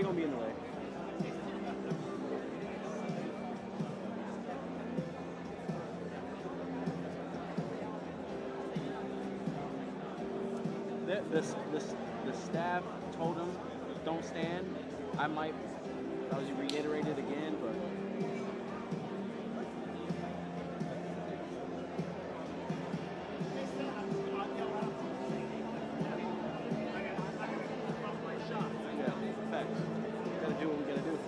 ain't gonna be in the way. The staff told him, don't stand. I might reiterate it again, but yeah, facts. Gotta do what we gotta do.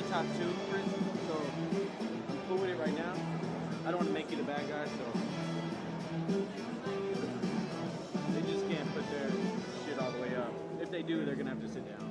top 2, Chris, so I'm cool with it right now. I don't want to make you the bad guy, so they just can't put their shit all the way up. If they do, they're gonna have to sit down.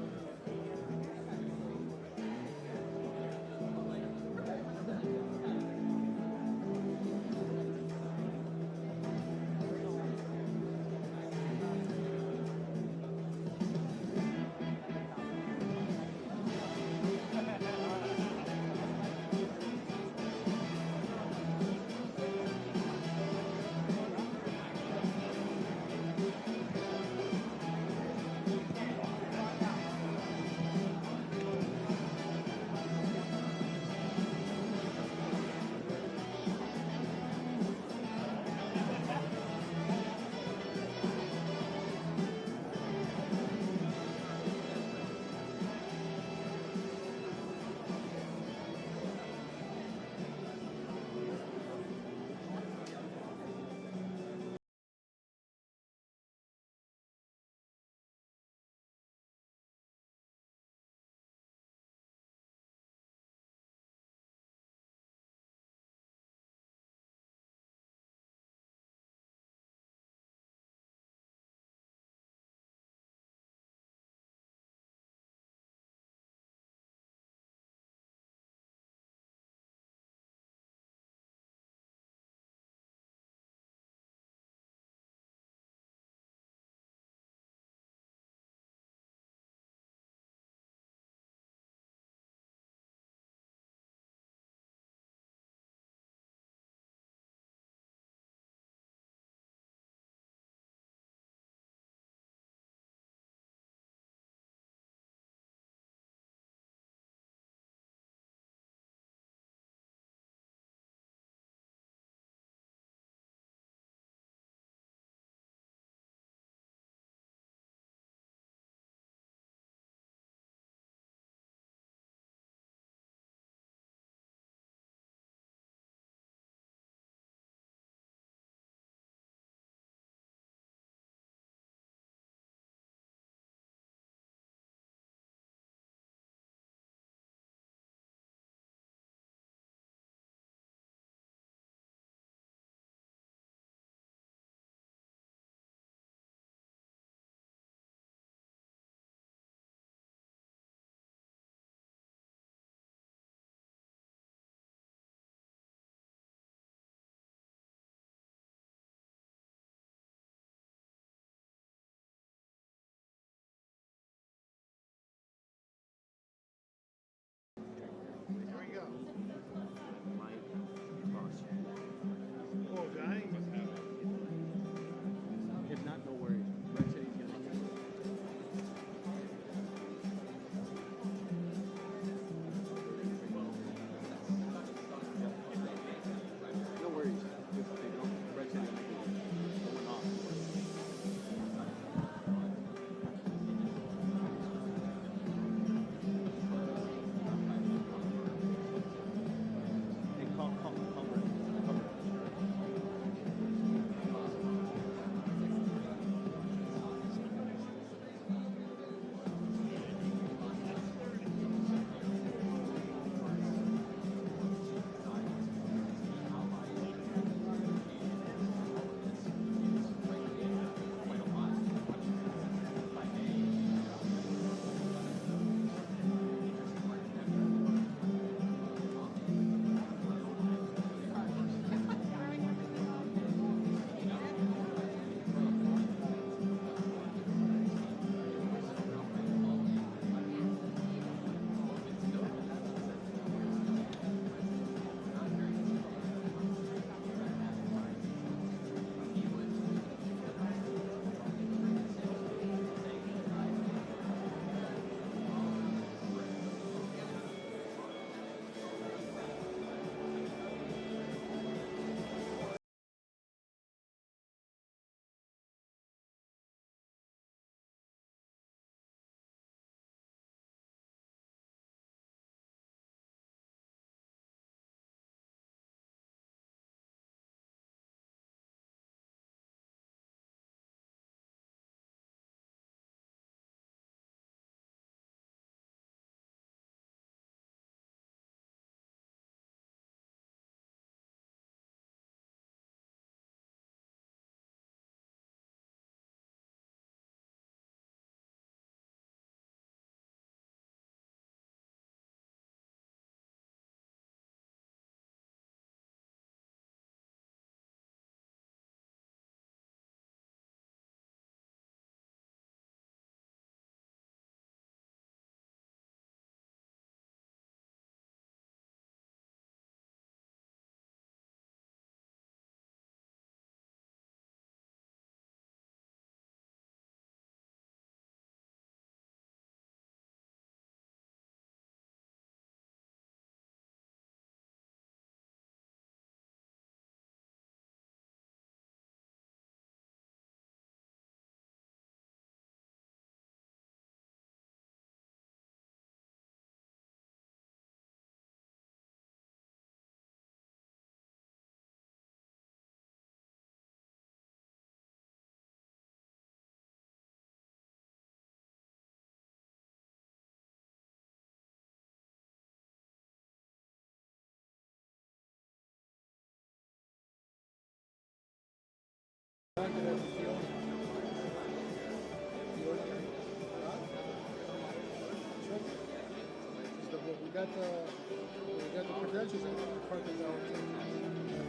got the credentials and the purpose of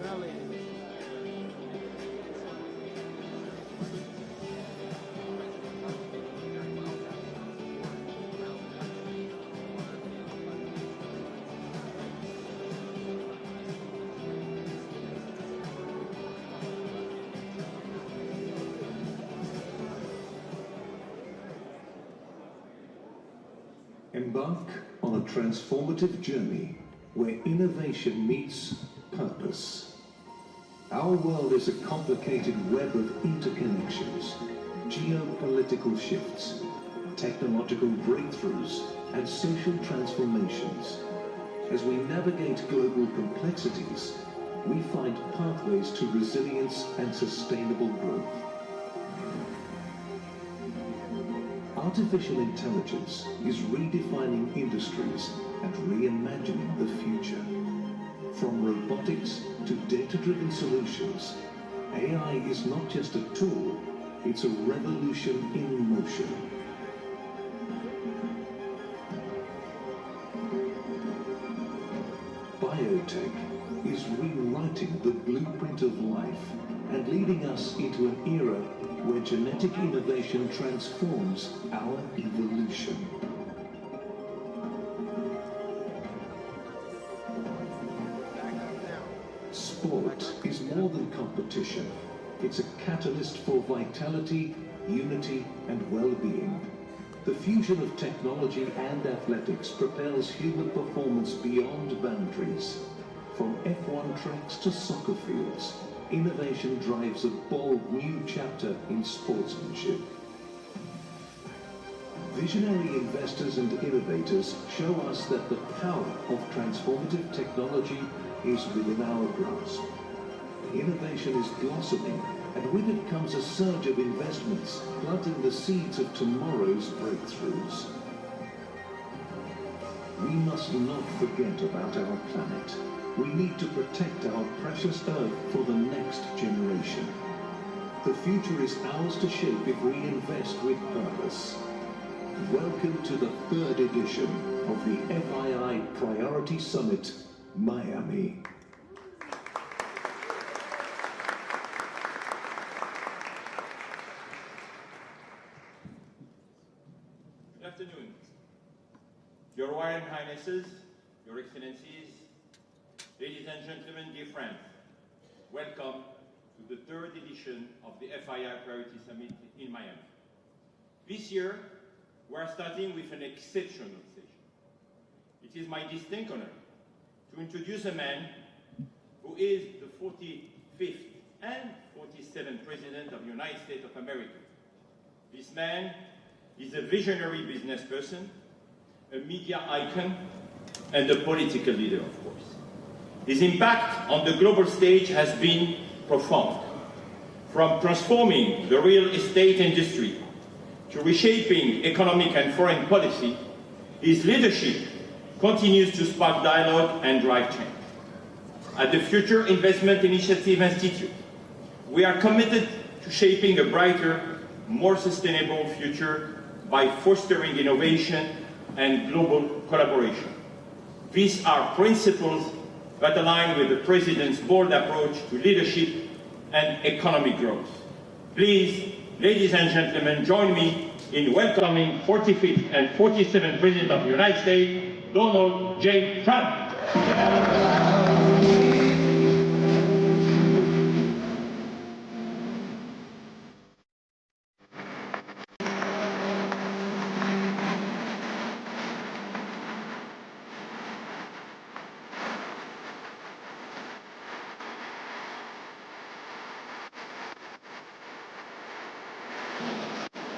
validating. Embark on a transformative journey where innovation meets purpose. Our world is a complicated web of interconnections, geopolitical shifts, technological breakthroughs, and social transformations. As we navigate global complexities, we find pathways to resilience and sustainable growth. Artificial intelligence is redefining industries and reimagining the future. From robotics to data-driven solutions, AI is not just a tool, it's a revolution in motion. Biotech is rewriting the blueprint of life and leading us into an era where genetic innovation transforms our evolution. Sport is more than competition. It's a catalyst for vitality, unity, and well-being. The fusion of technology and athletics propels human performance beyond boundaries. From F1 tracks to soccer fields, innovation drives a bold new chapter in sportsmanship. Visionary investors and innovators show us that the power of transformative technology is within our grasp. Innovation is blossoming, and with it comes a surge of investments, planting the seeds of tomorrow's breakthroughs. We must not forget about our planet. We need to protect our precious Earth for the next generation. The future is ours to shape if we invest with purpose. Welcome to the third edition of the FII Priority Summit, Miami. Good afternoon. Your Royal Highnesses, Your Excellencies, ladies and gentlemen, dear friends, welcome to the third edition of the FII Priority Summit in Miami. This year, we are starting with an exceptional session. It is my distinct honor to introduce a man who is the 45th and 47th President of the United States of America. This man is a visionary business person, a media icon, and a political leader, of course. His impact on the global stage has been profound. From transforming the real estate industry to reshaping economic and foreign policy, his leadership continues to spark dialogue and drive change. At the Future Investment Initiative Institute, we are committed to shaping a brighter, more sustainable future by fostering innovation and global collaboration. These are principles that align with the President's bold approach to leadership and economic growth. Please, ladies and gentlemen, join me in welcoming 45th and 47th President of the United States, Donald J. Trump.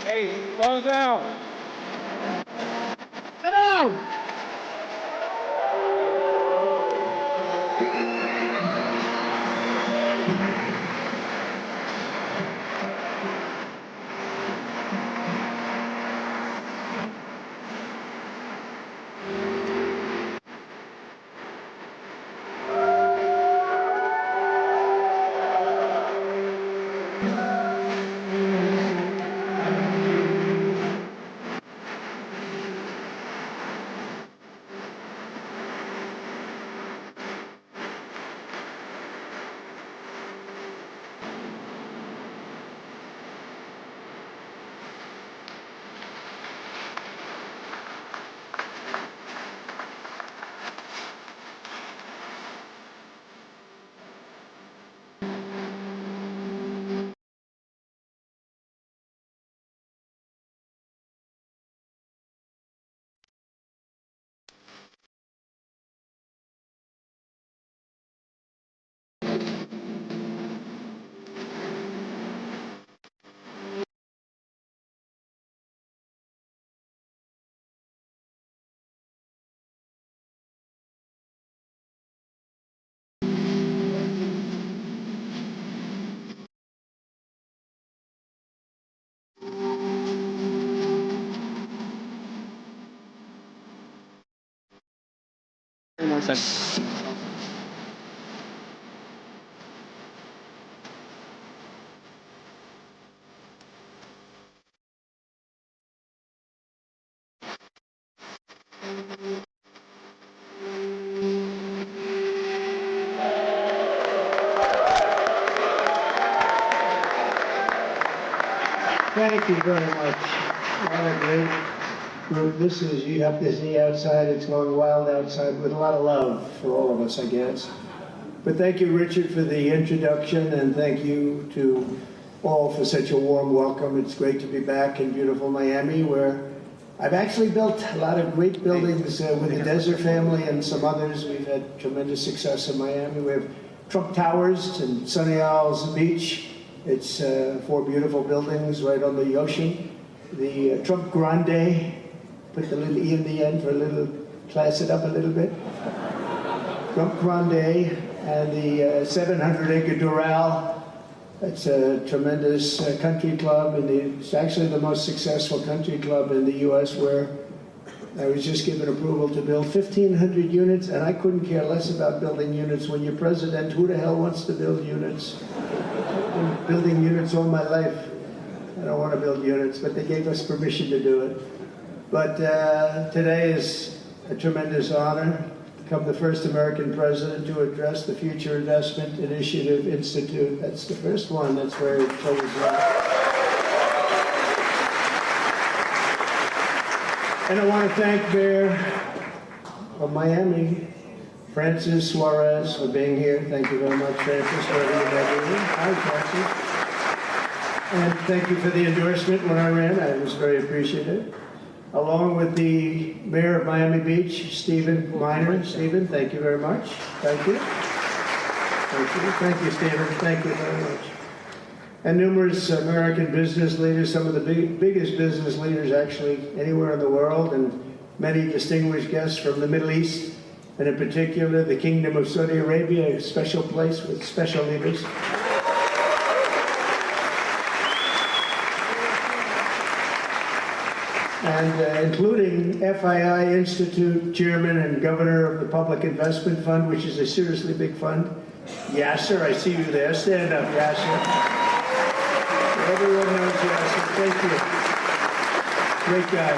Hey, slow down. Sit down. 发声。Thank you very much. What a great group. This is, you have to see outside, it's going wild outside with a lot of love for all of us, I guess. But thank you, Richard, for the introduction, and thank you to all for such a warm welcome. It's great to be back in beautiful Miami, where I've actually built a lot of great buildings with the Desert family and some others. We've had tremendous success in Miami. We have Trump Towers and Sunny Isles Beach. It's 4 beautiful buildings right on the ocean. The Trump Grande, put the little E in the end for a little, class it up a little bit. Trump Grande, and the 700-acre Doral. It's a tremendous country club, and it's actually the most successful country club in the U.S., where I was just given approval to build 1,500 units, and I couldn't care less about building units. When you're president, who the hell wants to build units? I've been building units all my life. I don't want to build units, but they gave us permission to do it. But today is a tremendous honor to become the first American president to address the Future Investment Initiative Institute. That's the first one. That's where it shows up. And I want to thank Mayor of Miami, Francis Suarez, for being here. Thank you very much, Francis, for being here. Hi, Francis. And thank you for the endorsement when I ran. I was very appreciative. Along with the Mayor of Miami Beach, Stephen Miner. Stephen, thank you very much. Thank you. Thank you. Thank you, Stephen. Thank you very much. And numerous American business leaders, some of the biggest business leaders actually anywhere in the world, and many distinguished guests from the Middle East, and in particular the Kingdom of Saudi Arabia, a special place with special leaders. And including FII Institute Chairman and Governor of the Public Investment Fund, which is a seriously big fund. Yasser, I see you there. Stand up, Yasser. Everyone knows Yasser. Thank you. Great guy,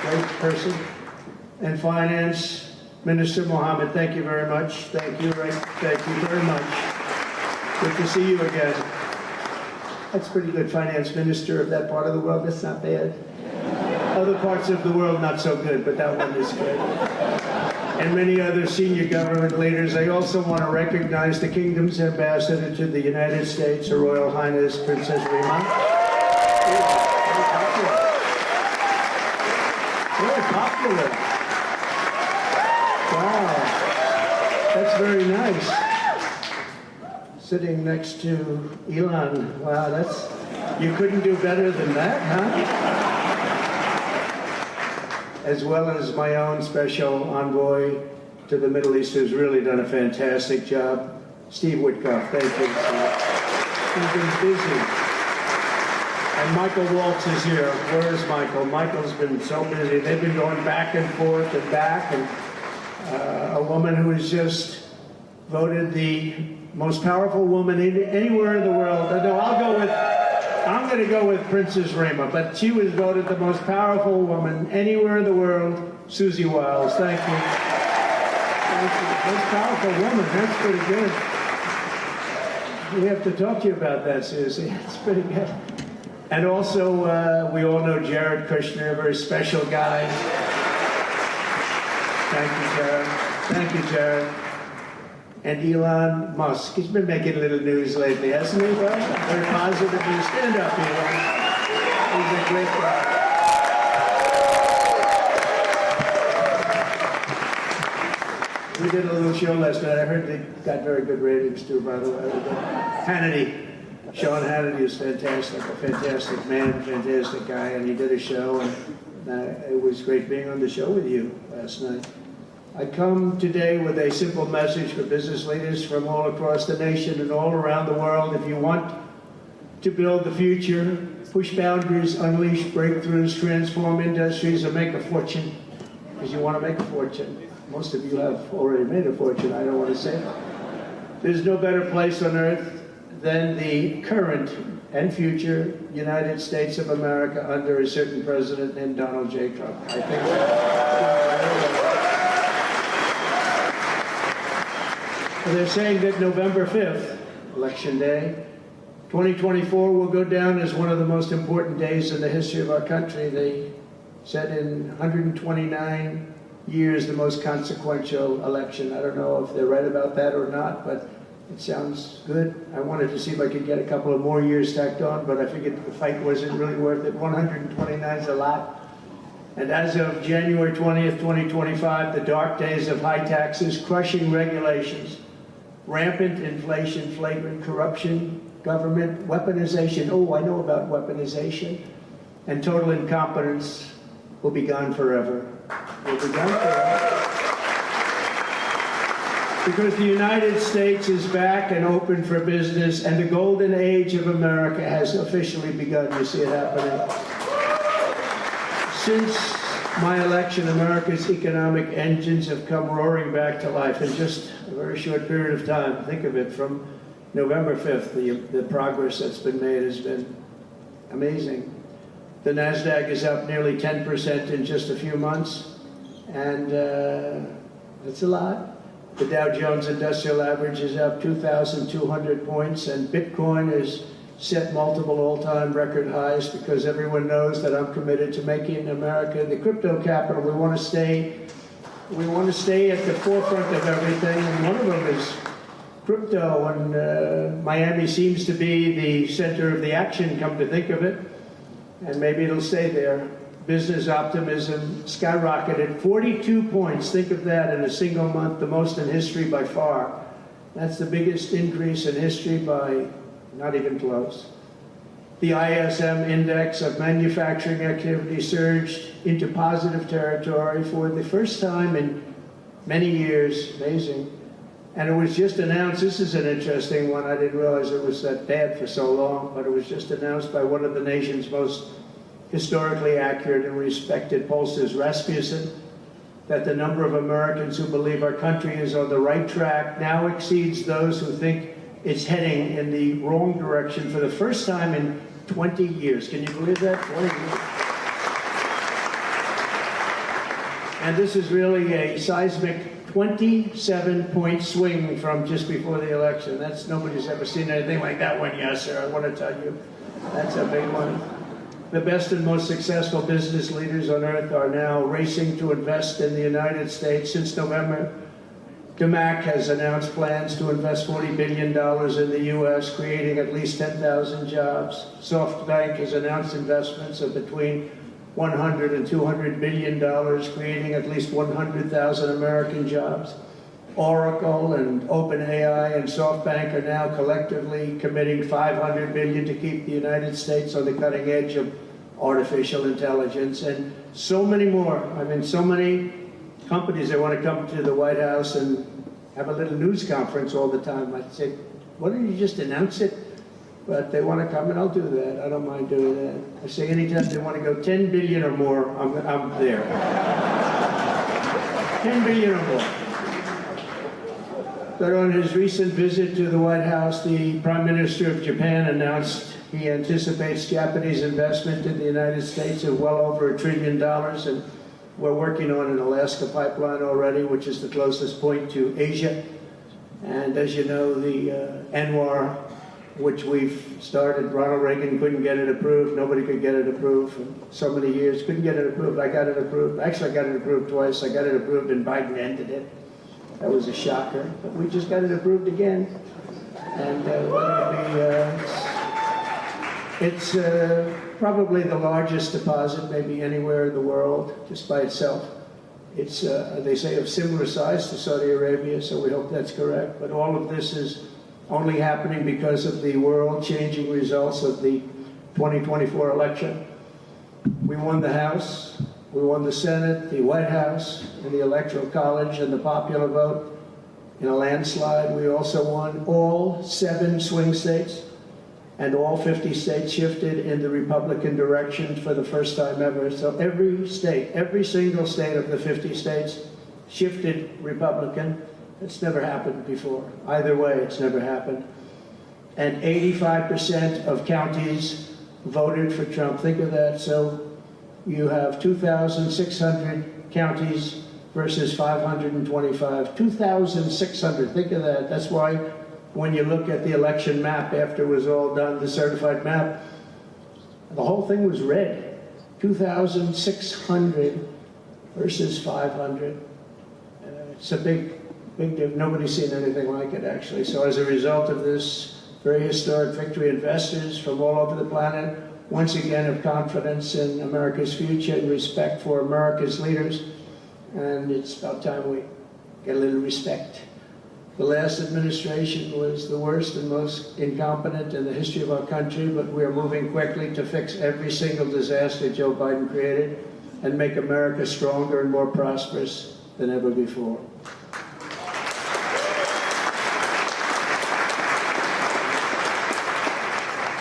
great person. And Finance Minister Mohammed, thank you very much. Thank you very much. Good to see you again. That's pretty good, Finance Minister of that part of the world. That's not bad. Other parts of the world, not so good, but that one is good. And many other senior government leaders. I also want to recognize the Kingdom's ambassador to the United States, Her Royal Highness Princess Rima. Very popular. Wow, that's very nice. Sitting next to Elon. Wow, you couldn't do better than that, huh? As well as my own special envoy to the Middle East, who's really done a fantastic job, Steve Witkoff. Thank you, Steve. He's been busy. And Michael Waltz is here. Where is Michael? Michael's been so busy. They've been going back and forth and back, and a woman who is just voted the most powerful woman anywhere in the world. No, I'm going to go with Princess Rima, but she was voted the most powerful woman anywhere in the world, Susie Wiles. Thank you. Thank you. Most powerful woman, that's pretty good. We have to talk to you about that, Susie. It's pretty good. And also, we all know Jared Kushner, a very special guy. Thank you, Jared. Thank you, Jared. And Elon Musk. He's been making a little news lately, hasn't he, right? Very positive. Stand up, Elon. He's a great guy. We did a little show last night. I heard they got very good ratings, too, by the way. Hannity. Sean Hannity is fantastic. A fantastic man, fantastic guy. And he did a show, and it was great being on the show with you last night. I come today with a simple message for business leaders from all across the nation and all around the world. If you want to build the future, push boundaries, unleash breakthroughs, transform industries, and make a fortune, because you want to make a fortune, Most of you have already made a fortune, I don't want to say it. There's no better place on earth than the current and future United States of America under a certain president named Donald J. Trump. I think they're saying that November 5th, Election Day, 2024 will go down as one of the most important days in the history of our country. They said in 129 years, the most consequential election. I don't know if they're right about that or not, but it sounds good. I wanted to see if I could get a couple of more years tacked on, but I figured the fight wasn't really worth it. 129 is a lot. And as of January 20th, 2025, the dark days of high taxes, crushing regulations, rampant inflation, flagrant corruption, government weaponization, oh, I know about weaponization, and total incompetence will be gone forever. Will be gone forever. Because the United States is back and open for business, and the golden age of America has officially begun. You see it happening. Since my election, America's economic engines have come roaring back to life in just a very short period of time. Think of it, from November 5th, the progress that's been made has been amazing. The NASDAQ is up nearly 10% in just a few months, and that's a lot. The Dow Jones Industrial Average is up 2,200 points, and Bitcoin has set multiple all-time record highs because everyone knows that I'm committed to making America the crypto capital. We want to stay at the forefront of everything, and one of them is crypto, and Miami seems to be the center of the action, come to think of it, and maybe it'll stay there. Business optimism skyrocketed 42 points. Think of that in a single month, the most in history by far. That's the biggest increase in history by not even close. The ISM index of manufacturing activity surged into positive territory for the first time in many years. Amazing. And it was just announced, this is an interesting one, I didn't realize it was that bad for so long, but it was just announced by one of the nation's most historically accurate and respected pollsters, Rasmussen, that the number of Americans who believe our country is on the right track now exceeds those who think it's heading in the wrong direction for the first time in 20 years. Can you believe that? 20 years. And this is really a seismic 27-point swing from just before the election. Nobody's ever seen anything like that one, yes, sir. I want to tell you, that's a big one. The best and most successful business leaders on earth are now racing to invest in the United States. Since November, DMAC has announced plans to invest $40 billion in the U.S., creating at least 10,000 jobs. SoftBank has announced investments of between $100 and $200 billion, creating at least 100,000 American jobs. Oracle and OpenAI and SoftBank are now collectively committing $500 billion to keep the United States on the cutting edge of artificial intelligence, and so many more. I mean, so many companies that want to come to the White House and have a little news conference all the time. I'd say, why don't you just announce it? But they want to come, and I'll do that. I don't mind doing that. I say anytime they want to go 10 billion or more, I'm there. 10 billion or more. But on his recent visit to the White House, the Prime Minister of Japan announced he anticipates Japanese investment in the United States of well over $1 trillion, and we're working on an Alaska pipeline already, which is the closest point to Asia. And as you know, the ANWR, which we've started, Ronald Reagan couldn't get it approved. Nobody could get it approved for so many years. Couldn't get it approved. I got it approved. Actually, I got it approved twice. I got it approved and Biden ended it. That was a shocker. But we just got it approved again. And it's probably the largest deposit maybe anywhere in the world, just by itself. It's, they say, of similar size to Saudi Arabia, so we hope that's correct. But all of this is only happening because of the world-changing results of the 2024 election. We won the House, we won the Senate, the White House, and the Electoral College, and the popular vote in a landslide. We also won all 7 swing states, and all 50 states shifted in the Republican direction for the first time ever. So every state, every single state of the 50 states shifted Republican. It's never happened before. Either way, it's never happened. And 85% of counties voted for Trump. Think of that. So you have 2,600 counties versus 525. 2,600. Think of that. That's why when you look at the election map after it was all done, the certified map, the whole thing was red. 2,600 versus 500. It's a big difference. Nobody's seen anything like it, actually. So as a result of this very historic victory, investors from all over the planet once again have confidence in America's future and respect for America's leaders. And it's about time we get a little respect. The last administration was the worst and most incompetent in the history of our country, but we are moving quickly to fix every single disaster Joe Biden created and make America stronger and more prosperous than ever before.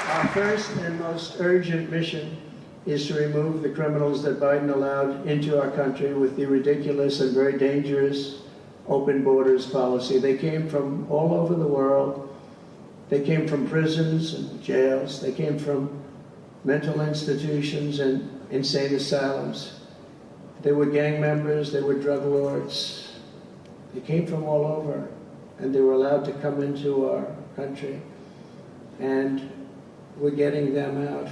Our first and most urgent mission is to remove the criminals that Biden allowed into our country with the ridiculous and very dangerous open borders policy. They came from all over the world. They came from prisons and jails. They came from mental institutions and insane asylums. They were gang members. They were drug lords. They came from all over, and they were allowed to come into our country. And we're getting them out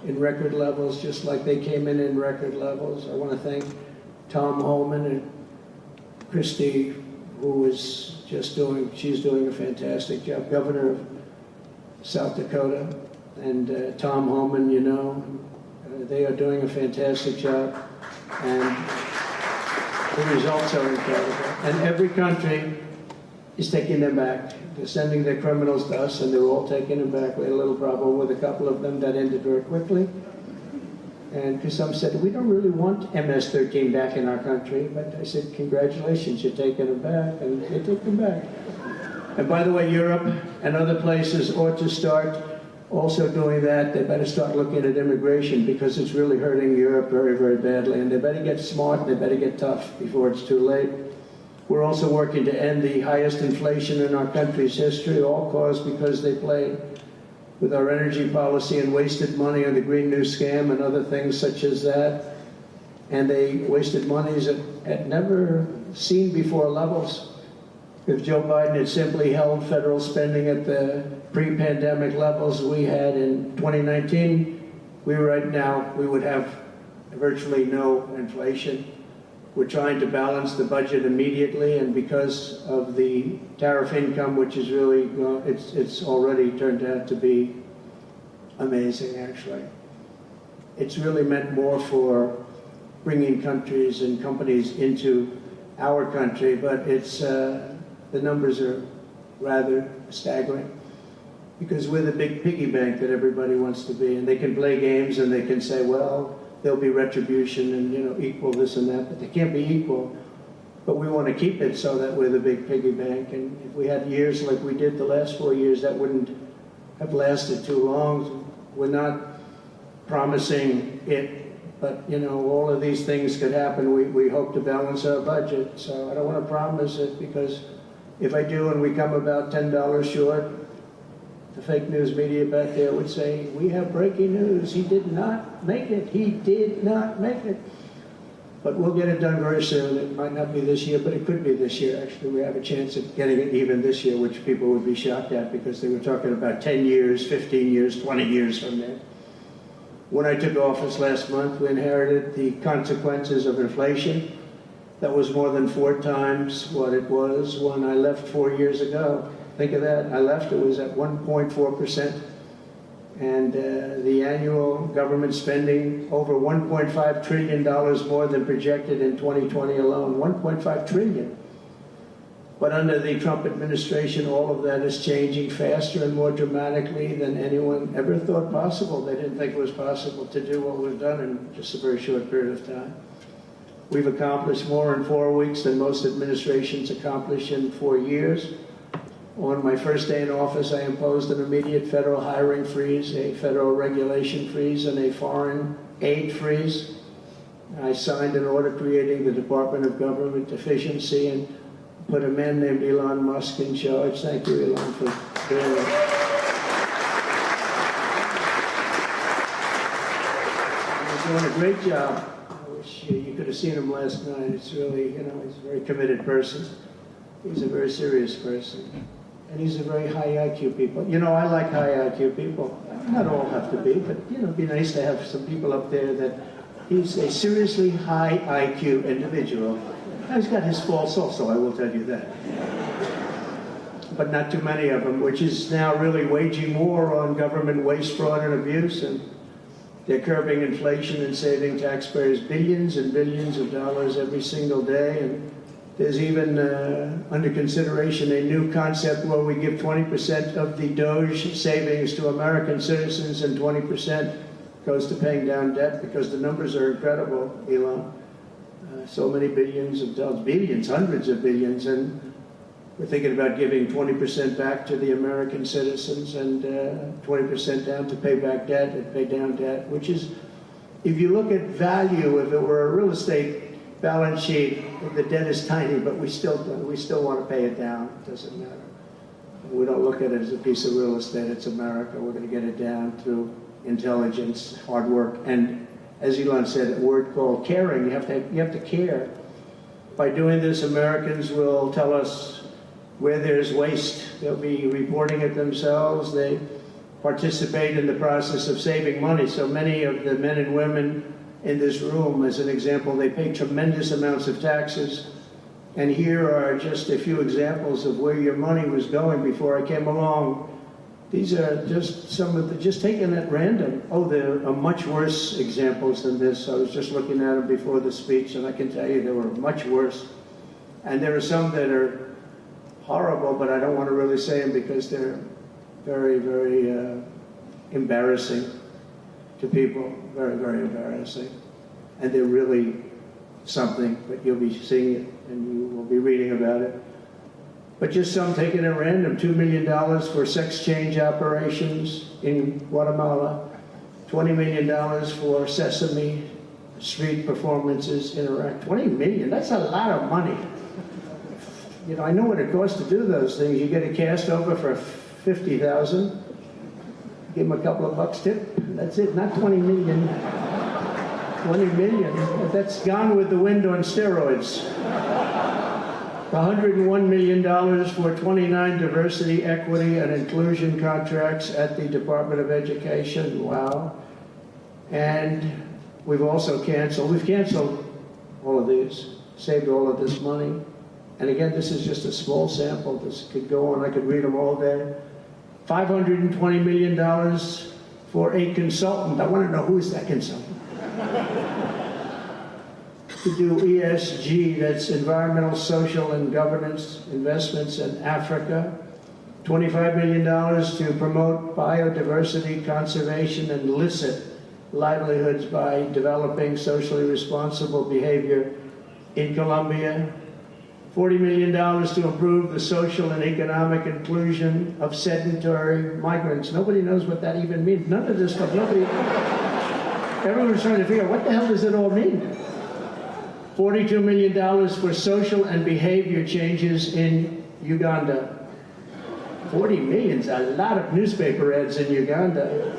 in record levels, just like they came in record levels. I want to thank Tom Homan and Christie, who is she's doing a fantastic job, governor of South Dakota, and Tom Homan, you know, they are doing a fantastic job, and the results are incredible. And every country is taking them back. They're sending their criminals to us, and they're all taking them back. We had a little problem with a couple of them that ended very quickly. And because some said, we don't really want MS-13 back in our country. But I said, congratulations, you're taking them back. And they took them back. And by the way, Europe and other places ought to start also doing that. They better start looking at immigration, because it's really hurting Europe very, very badly. And they better get smart, and they better get tough before it's too late. We're also working to end the highest inflation in our country's history, all caused because they played with our energy policy and wasted money on the Green New Scam and other things such as that. And they wasted monies at never seen before levels. If Joe Biden had simply held federal spending at the pre-pandemic levels we had in 2019, right now we would have virtually no inflation. We're trying to balance the budget immediately, and because of the tariff income, which is really, it's already turned out to be amazing, actually. It's really meant more for bringing countries and companies into our country, but it's, the numbers are rather staggering, because we're the big piggy bank that everybody wants to be, and they can play games and they can say, well, there'll be retribution and, you know, equal this and that, but they can't be equal. But we want to keep it so that we're the big piggy bank. And if we had years like we did the last 4 years, that wouldn't have lasted too long. We're not promising it, but, you know, all of these things could happen. We hope to balance our budget. So I don't want to promise it, because if I do and we come about $10 short, the fake news media back there would say, we have breaking news. He did not make it. He did not make it. But we'll get it done very soon. It might not be this year, but it could be this year. Actually, we have a chance of getting it even this year, which people would be shocked at, because they were talking about 10 years, 15 years, 20 years from there. When I took office last month, we inherited the consequences of inflation. That was more than 4 times what it was when I left 4 years ago. Think of that. I left, it was at 1.4%. And the annual government spending over $1.5 trillion more than projected in 2020 alone. 1.5 trillion. But under the Trump administration, all of that is changing faster and more dramatically than anyone ever thought possible. They didn't think it was possible to do what we've done in just a very short period of time. We've accomplished more in 4 weeks than most administrations accomplish in 4 years. On my first day in office, I imposed an immediate federal hiring freeze, a federal regulation freeze, and a foreign aid freeze. I signed an order creating the Department of Government Efficiency and put a man named Elon Musk in charge. Thank you, Elon, for doing that. He's doing a great job. I wish you could have seen him last night. It's really, he's a very committed person. He's a very serious person. And he's a very high IQ people. I like high IQ people. Not all have to be, but, it'd be nice to have some people up there that he's a seriously high IQ individual. He's got his faults also, I will tell you that. But not too many of them, which is now really waging war on government waste, fraud, and abuse. And they're curbing inflation and saving taxpayers billions and billions of dollars every single day. And there's even under consideration a new concept where we give 20% of the Doge savings to American citizens and 20% goes to paying down debt, because the numbers are incredible, Elon. So many billions of dollars, billions, hundreds of billions, and we're thinking about giving 20% back to the American citizens and 20% down to pay back debt and pay down debt, which is, if you look at value, if it were a real estate balance sheet, the debt is tiny, but we still want to pay it down. It doesn't matter. We don't look at it as a piece of real estate. It's America. We're going to get it down through intelligence, hard work, and as Elon said, a word called caring. You have to care. By doing this, Americans will tell us where there's waste. They'll be reporting it themselves. They participate in the process of saving money. So many of the men and women in this room, as an example, they pay tremendous amounts of taxes. And here are just a few examples of where your money was going before I came along. These are just some of the, just taken at random. Oh, there are much worse examples than this. I was just looking at them before the speech, and I can tell you there were much worse. And there are some that are horrible, but I don't want to really say them because they're very, very embarrassing to people. Very, very embarrassing. And they're really something, but you'll be seeing it and you will be reading about it. But just some taken at random, $2 million for sex change operations in Guatemala, $20 million for Sesame Street performances in Iraq. $20 million, that's a lot of money. I know what it costs to do those things. You get a cast over for $50,000, give them a couple of bucks tip, that's it, not 20 million. 20 million, that's Gone with the Wind on steroids. $101 million for 29 diversity, equity, and inclusion contracts at the Department of Education. Wow. And we've canceled all of these, saved all of this money. And again, this is just a small sample. This could go on, I could read them all day. $520 million for a consultant. I want to know who is that consultant? To do ESG, that's environmental, social, and governance investments in Africa. $25 million to promote biodiversity conservation and illicit livelihoods by developing socially responsible behavior in Colombia. $40 million to improve the social and economic inclusion of sedentary migrants. Nobody knows what that even means. None of this stuff, everyone's trying to figure out what the hell does it all mean? $42 million for social and behavior changes in Uganda. 40 million is a lot of newspaper ads in Uganda.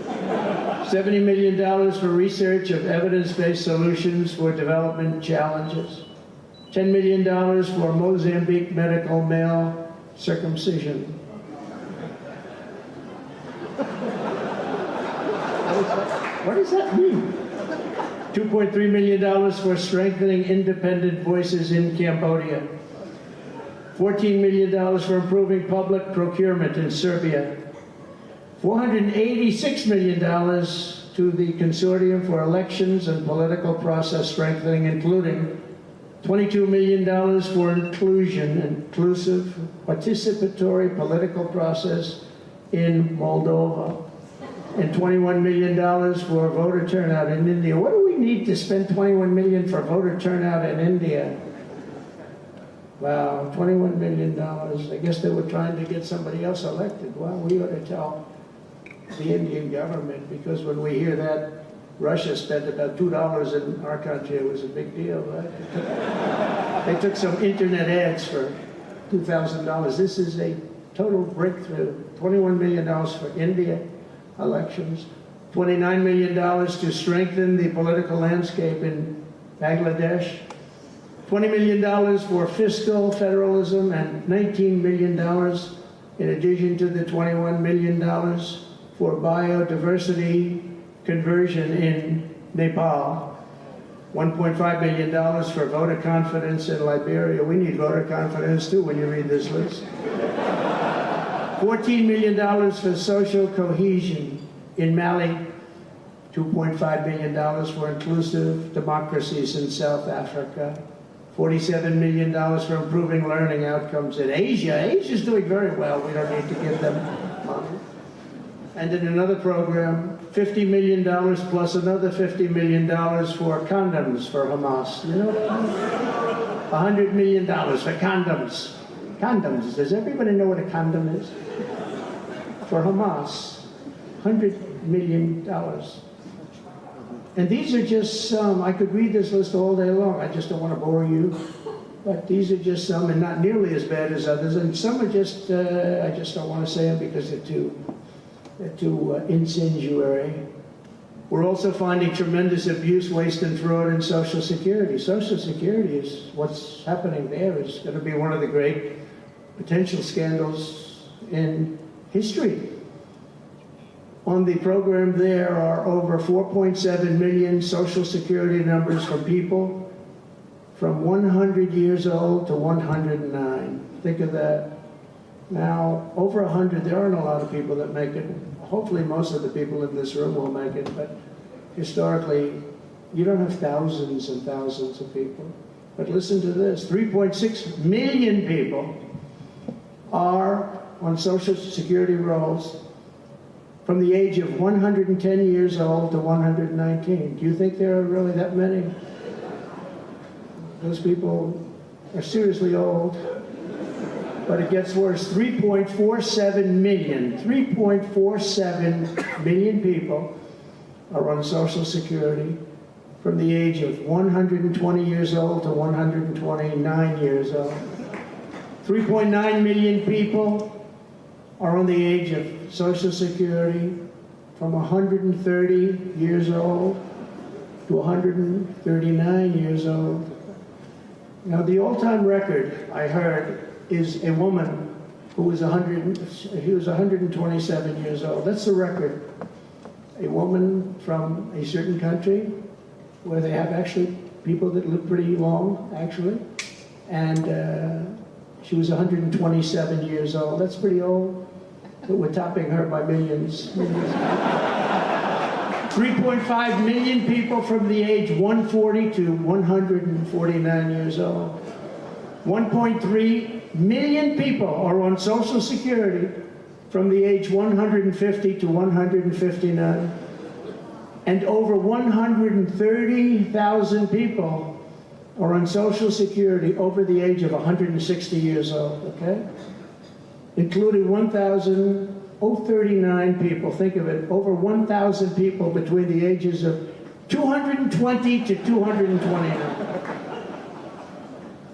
$70 million for research of evidence-based solutions for development challenges. $10 million for Mozambique medical male circumcision. What does that mean? $2.3 million for strengthening independent voices in Cambodia. $14 million for improving public procurement in Serbia. $486 million to the Consortium for Elections and Political Process Strengthening, including $22 million for inclusive, participatory political process in Moldova, and $21 million for voter turnout in India. What do we need to spend $21 million for voter turnout in India? Wow, $21 million. I guess they were trying to get somebody else elected. Well, we ought to tell the Indian government, because when we hear that, Russia spent about $2 in our country. It was a big deal, right? They took some internet ads for $2,000. This is a total breakthrough. $21 million for India elections. $29 million to strengthen the political landscape in Bangladesh. $20 million for fiscal federalism, and $19 million in addition to the $21 million for biodiversity conversion in Nepal. $1.5 million for voter confidence in Liberia. We need voter confidence too when you read this list. $14 million for social cohesion in Mali. $2.5 million for inclusive democracies in South Africa. $47 million for improving learning outcomes in Asia. Asia's doing very well. We don't need to give them money. And in another program, $50 million plus another $50 million for condoms for Hamas. You know what I mean? $100 million for condoms. Condoms. Does everybody know what a condom is? For Hamas. $100 million. And these are just some. I could read this list all day long. I just don't want to bore you. But these are just some, and not nearly as bad as others. And some are just, I just don't want to say them because they're too incendiary. We're also finding tremendous abuse, waste, and fraud in Social Security. Social Security is, what's happening there is going to be one of the great potential scandals in history. On the program there are over 4.7 million Social Security numbers from people from 100 years old to 109. Think of that. Now, over 100, there aren't a lot of people that make it. Hopefully most of the people in this room will make it, but historically, you don't have thousands and thousands of people. But listen to this, 3.6 million people are on Social Security rolls from the age of 110 years old to 119. Do you think there are really that many? Those people are seriously old. But it gets worse. 3.47 million people are on Social Security from the age of 120 years old to 129 years old. 3.9 million people are on the age of Social Security from 130 years old to 139 years old. Now, the all-time record, I heard, is a woman who was 127 years old. That's the record. A woman from a certain country where they have actually people that live pretty long, actually. And she was 127 years old. That's pretty old. But we're topping her by millions. 3.5 million people from the age 140 to 149 years old. 1.3 million people are on Social Security from the age 150 to 159. And over 130,000 people are on Social Security over the age of 160 years old, okay? Including 1,039 people, think of it, over 1,000 people between the ages of 220 to 229.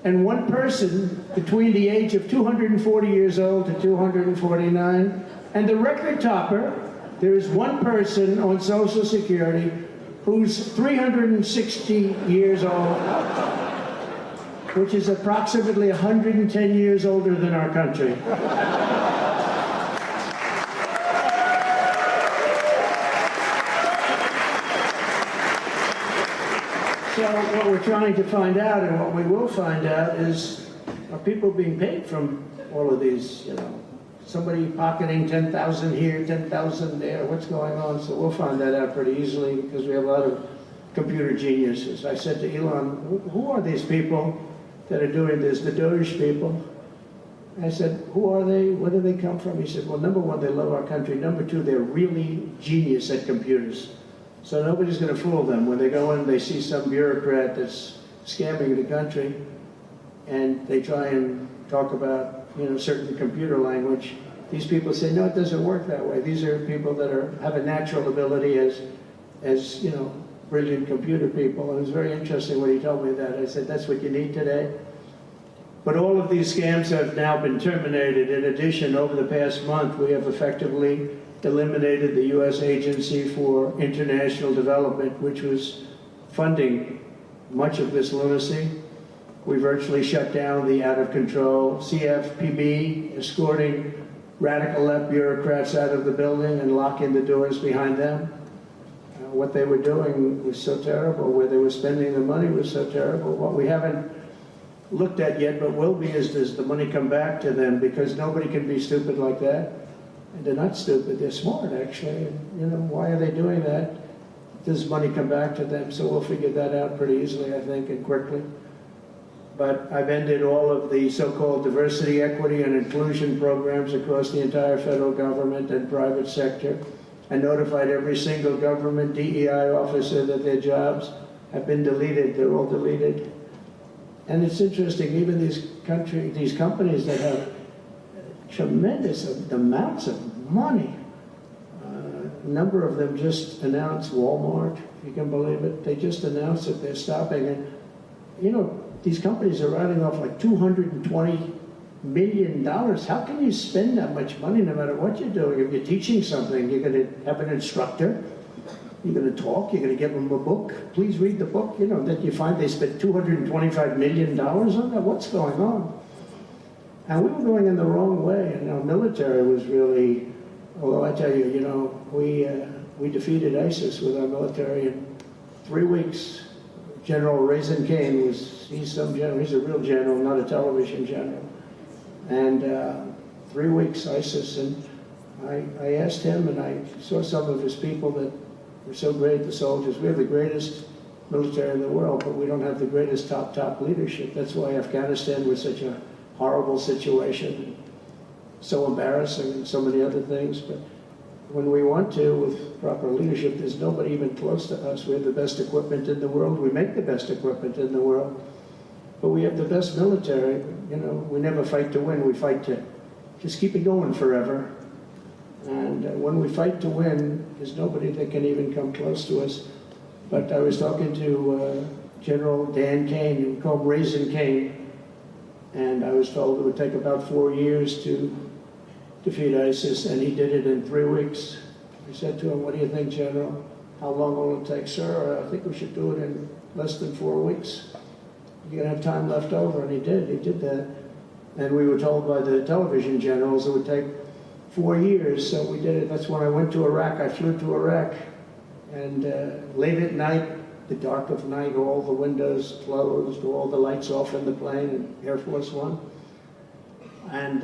And one person between the age of 240 years old to 249. And the record topper, there is one person on Social Security who's 360 years old, which is approximately 110 years older than our country. So what we're trying to find out, and what we will find out, is are people being paid from all of these, you know, somebody pocketing 10,000 here, 10,000 there, what's going on? So we'll find that out pretty easily because we have a lot of computer geniuses. I said to Elon, who are these people that are doing this, the Doge people? I said, who are they? Where do they come from? He said, well, number one, they love our country. Number two, they're really genius at computers. So nobody's going to fool them. When they go in, they see some bureaucrat that's scamming the country, and they try and talk about, you know, certain computer language. These people say, no, it doesn't work that way. These are people that have a natural ability as as, brilliant computer people. And it was very interesting when he told me that. I said, that's what you need today? But all of these scams have now been terminated. In addition, over the past month, we have effectively eliminated the U.S. Agency for International Development, which was funding much of this lunacy. We virtually shut down the out-of-control CFPB, escorting radical left bureaucrats out of the building and locking the doors behind them. What they were doing was so terrible. Where they were spending the money was so terrible. What we haven't looked at yet, but will be, is does the money come back to them? Because nobody can be stupid like that. And they're not stupid, they're smart, actually. And, why are they doing that? Does money come back to them? So we'll figure that out pretty easily, I think, and quickly. But I've ended all of the so-called diversity, equity, and inclusion programs across the entire federal government and private sector. I notified every single government DEI officer that their jobs have been deleted. They're all deleted. And it's interesting, even these companies that have tremendous amounts of money, a number of them just announced, Walmart, if you can believe it, they just announced that they're stopping. And, these companies are writing off like $220 million. How can you spend that much money no matter what you're doing? If you're teaching something, you're going to have an instructor, you're going to talk, you're going to give them a book. Please read the book. That you find they spent $225 million on that. What's going on? And we were going in the wrong way. And our military was really, although I tell you, we defeated ISIS with our military in 3 weeks. General Raisin Kane he's some general, he's a real general, not a television general. And 3 weeks ISIS, and I asked him, and I saw some of his people that were so great, the soldiers. We have the greatest military in the world, but we don't have the greatest top leadership. That's why Afghanistan was such a horrible situation, so embarrassing, and so many other things. But when we want to, with proper leadership, there's nobody even close to us. We have the best equipment in the world. We make the best equipment in the world. But we have the best military. We never fight to win. We fight to just keep it going forever. And when we fight to win, there's nobody that can even come close to us. But I was talking to General Dan Kane, we call him Raisin Kane, and I was told it would take about 4 years to defeat ISIS, and he did it in 3 weeks. I said to him, what do you think, General? How long will it take? Sir, I think we should do it in less than 4 weeks. You're going to have time left over, and he did that. And we were told by the television generals it would take 4 years, so we did it. That's when I went to Iraq. I flew to Iraq, and late at night, the dark of night, all the windows closed, all the lights off in the plane, in Air Force One. And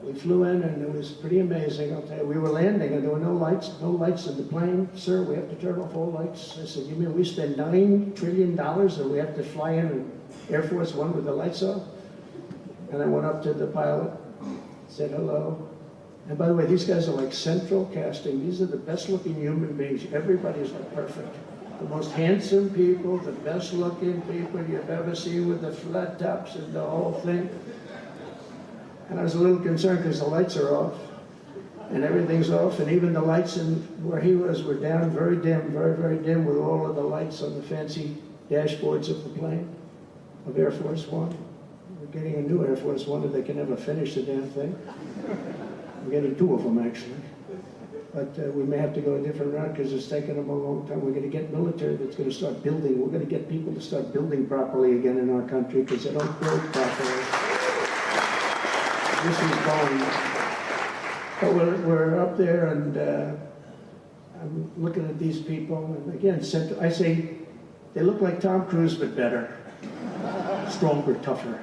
we flew in, and it was pretty amazing. I'll tell you, we were landing, and there were no lights in the plane. Sir, we have to turn off all lights. I said, you mean we spend $9 trillion, and we have to fly in Air Force One with the lights off? And I went up to the pilot, said hello. And by the way, these guys are like central casting. These are the best-looking human beings. Everybody's like perfect. The most handsome people, the best-looking people you've ever seen with the flat tops and the whole thing. And I was a little concerned because the lights are off, and everything's off, and even the lights in where he was were down, very dim, very, very dim, with all of the lights on the fancy dashboards of the plane, of Air Force One. We're getting a new Air Force One if they can ever finish the damn thing. We're getting 2 of them, actually. But we may have to go a different route because it's taken them a long time. We're going to get military that's going to start building. We're going to get people to start building properly again in our country because they don't build properly. This is gone. But we're up there, and I'm looking at these people, and again, I say, they look like Tom Cruise, but better. Stronger, tougher.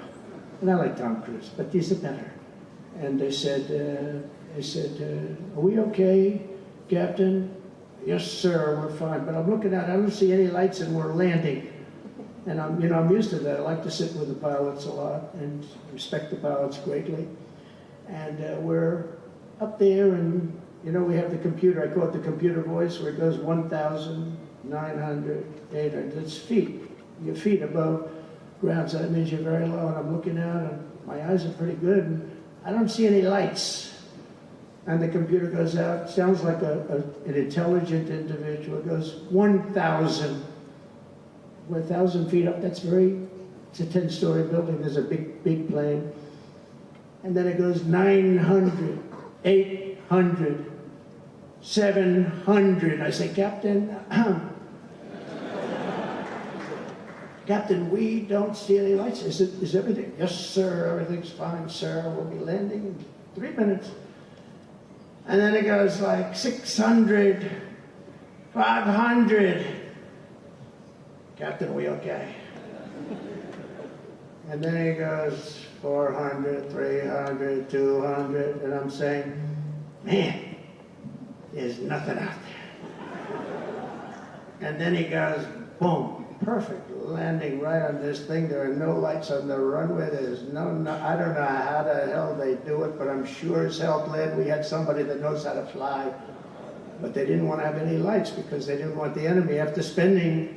And I like Tom Cruise, but these are better. And they said, are we okay, Captain? Yes, sir, we're fine. But I'm looking out, I don't see any lights, and we're landing. And I'm used to that. I like to sit with the pilots a lot and respect the pilots greatly. And we're up there, and we have the computer. I call it the computer voice, where it goes 1,900, 800. It's feet. Your feet above ground, so that means you're very low. And I'm looking out, and my eyes are pretty good, and I don't see any lights. And the computer goes out, sounds like an intelligent individual. It goes 1,000. We're 1,000 feet up. It's a 10-story building. There's a big plane. And then it goes 900, 800, 700. I say, Captain, Captain, we don't see any lights. Is everything? Yes, sir, everything's fine, sir. We'll be landing in 3 minutes. And then it goes like 600, 500. Captain, we okay? And then it goes 400, 300, 200, and I'm saying, man, there's nothing out there. And then he goes, boom, perfect landing right on this thing. There are no lights on the runway. There's no, I don't know how the hell they do it, but I'm sure as hell glad we had somebody that knows how to fly. But they didn't want to have any lights because they didn't want the enemy. After spending,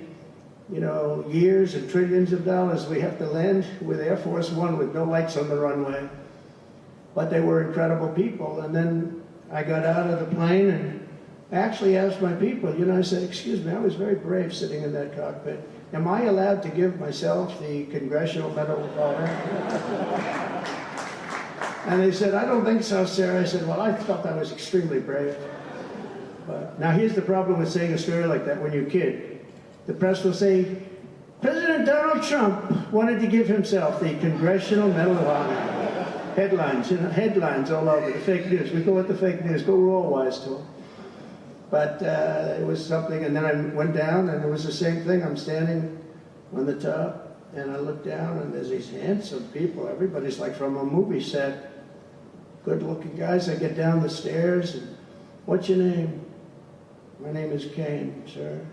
years and trillions of dollars, we have to land with Air Force One with no lights on the runway. But they were incredible people. And then I got out of the plane and I actually asked my people, I said, excuse me, I was very brave sitting in that cockpit. Am I allowed to give myself the Congressional Medal of Honor? And they said, I don't think so, sir. I said, well, I thought that was extremely brave. But now here's the problem with saying a story like that when you're a kid. The press will say, President Donald Trump wanted to give himself the Congressional Medal of Honor. Headlines, headlines all over, the fake news. We call it the fake news, but we're all wise to them. But it was something, and then I went down, and it was the same thing. I'm standing on the top, and I look down, and there's these handsome people. Everybody's like from a movie set. Good-looking guys. I get down the stairs, and what's your name? My name is Kane, sir.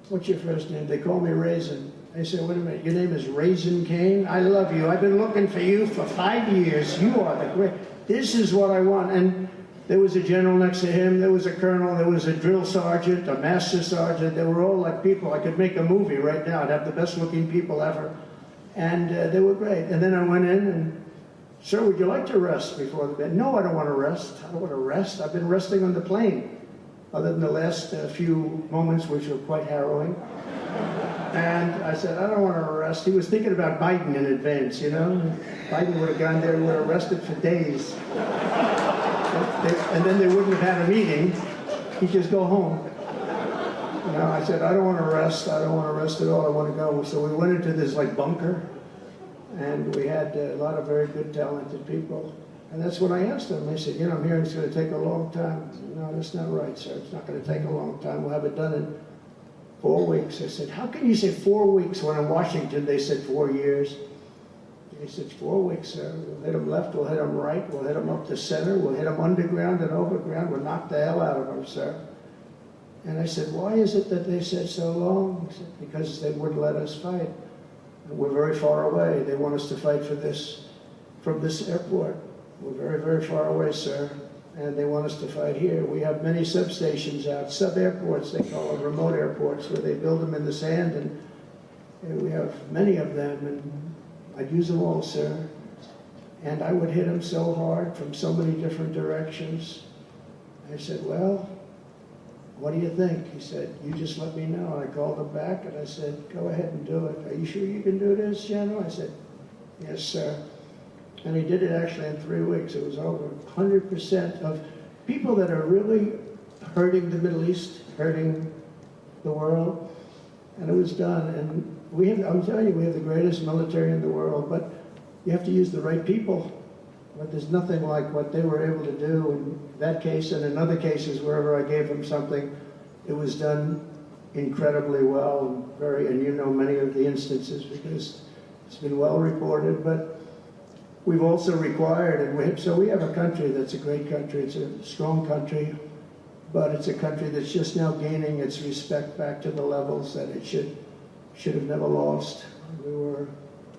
What's your first name? They call me Raisin. I said, wait a minute, your name is Raisin Kane? I love you. I've been looking for you for 5 years. You are the great. This is what I want. And there was a general next to him. There was a colonel. There was a drill sergeant, a master sergeant. They were all like people. I could make a movie right now. I'd have the best-looking people ever. And they were great. And then I went in and, sir, would you like to rest before the bed? No, I don't want to rest. I don't want to rest. I've been resting on the plane, other than the last few moments, which were quite harrowing. And I said, I don't want to rest. He was thinking about Biden in advance, Biden would have gone there, he would have rested for days. And then they wouldn't have had a meeting. He'd just go home. I said, I don't want to rest. I don't want to rest at all. I want to go. So we went into this bunker, and we had a lot of very good, talented people. And that's when I asked them. They said, I'm hearing it's going to take a long time. I said, no, that's not right, sir. It's not going to take a long time. We'll have it done in 4 weeks. I said, how can you say 4 weeks when in Washington they said 4 years? He said, 4 weeks, sir. We'll hit them left, we'll hit them right, we'll hit them up the center, we'll hit them underground and overground, we'll knock the hell out of them, sir. And I said, why is it that they said so long? He said, because they wouldn't let us fight. We're very far away. They want us to fight from this airport. We're very, very far away, sir. And they want us to fight here. We have many substations out, sub-airports, they call them remote airports, where they build them in the sand, and we have many of them. And I'd use them all, sir. And I would hit them so hard from so many different directions. I said, well, what do you think? He said, you just let me know. I called him back and I said, go ahead and do it. Are you sure you can do this, General? I said, yes, sir. And he did it actually in 3 weeks. It was over 100% of people that are really hurting the Middle East, hurting the world. And it was done. And I'm telling you, we have the greatest military in the world, but you have to use the right people. But there's nothing like what they were able to do in that case and in other cases wherever I gave them something. It was done incredibly well, and many of the instances because it's been well reported. But we've also required, so we have a country that's a great country. It's a strong country, but it's a country that's just now gaining its respect back to the levels that it should have never lost. We were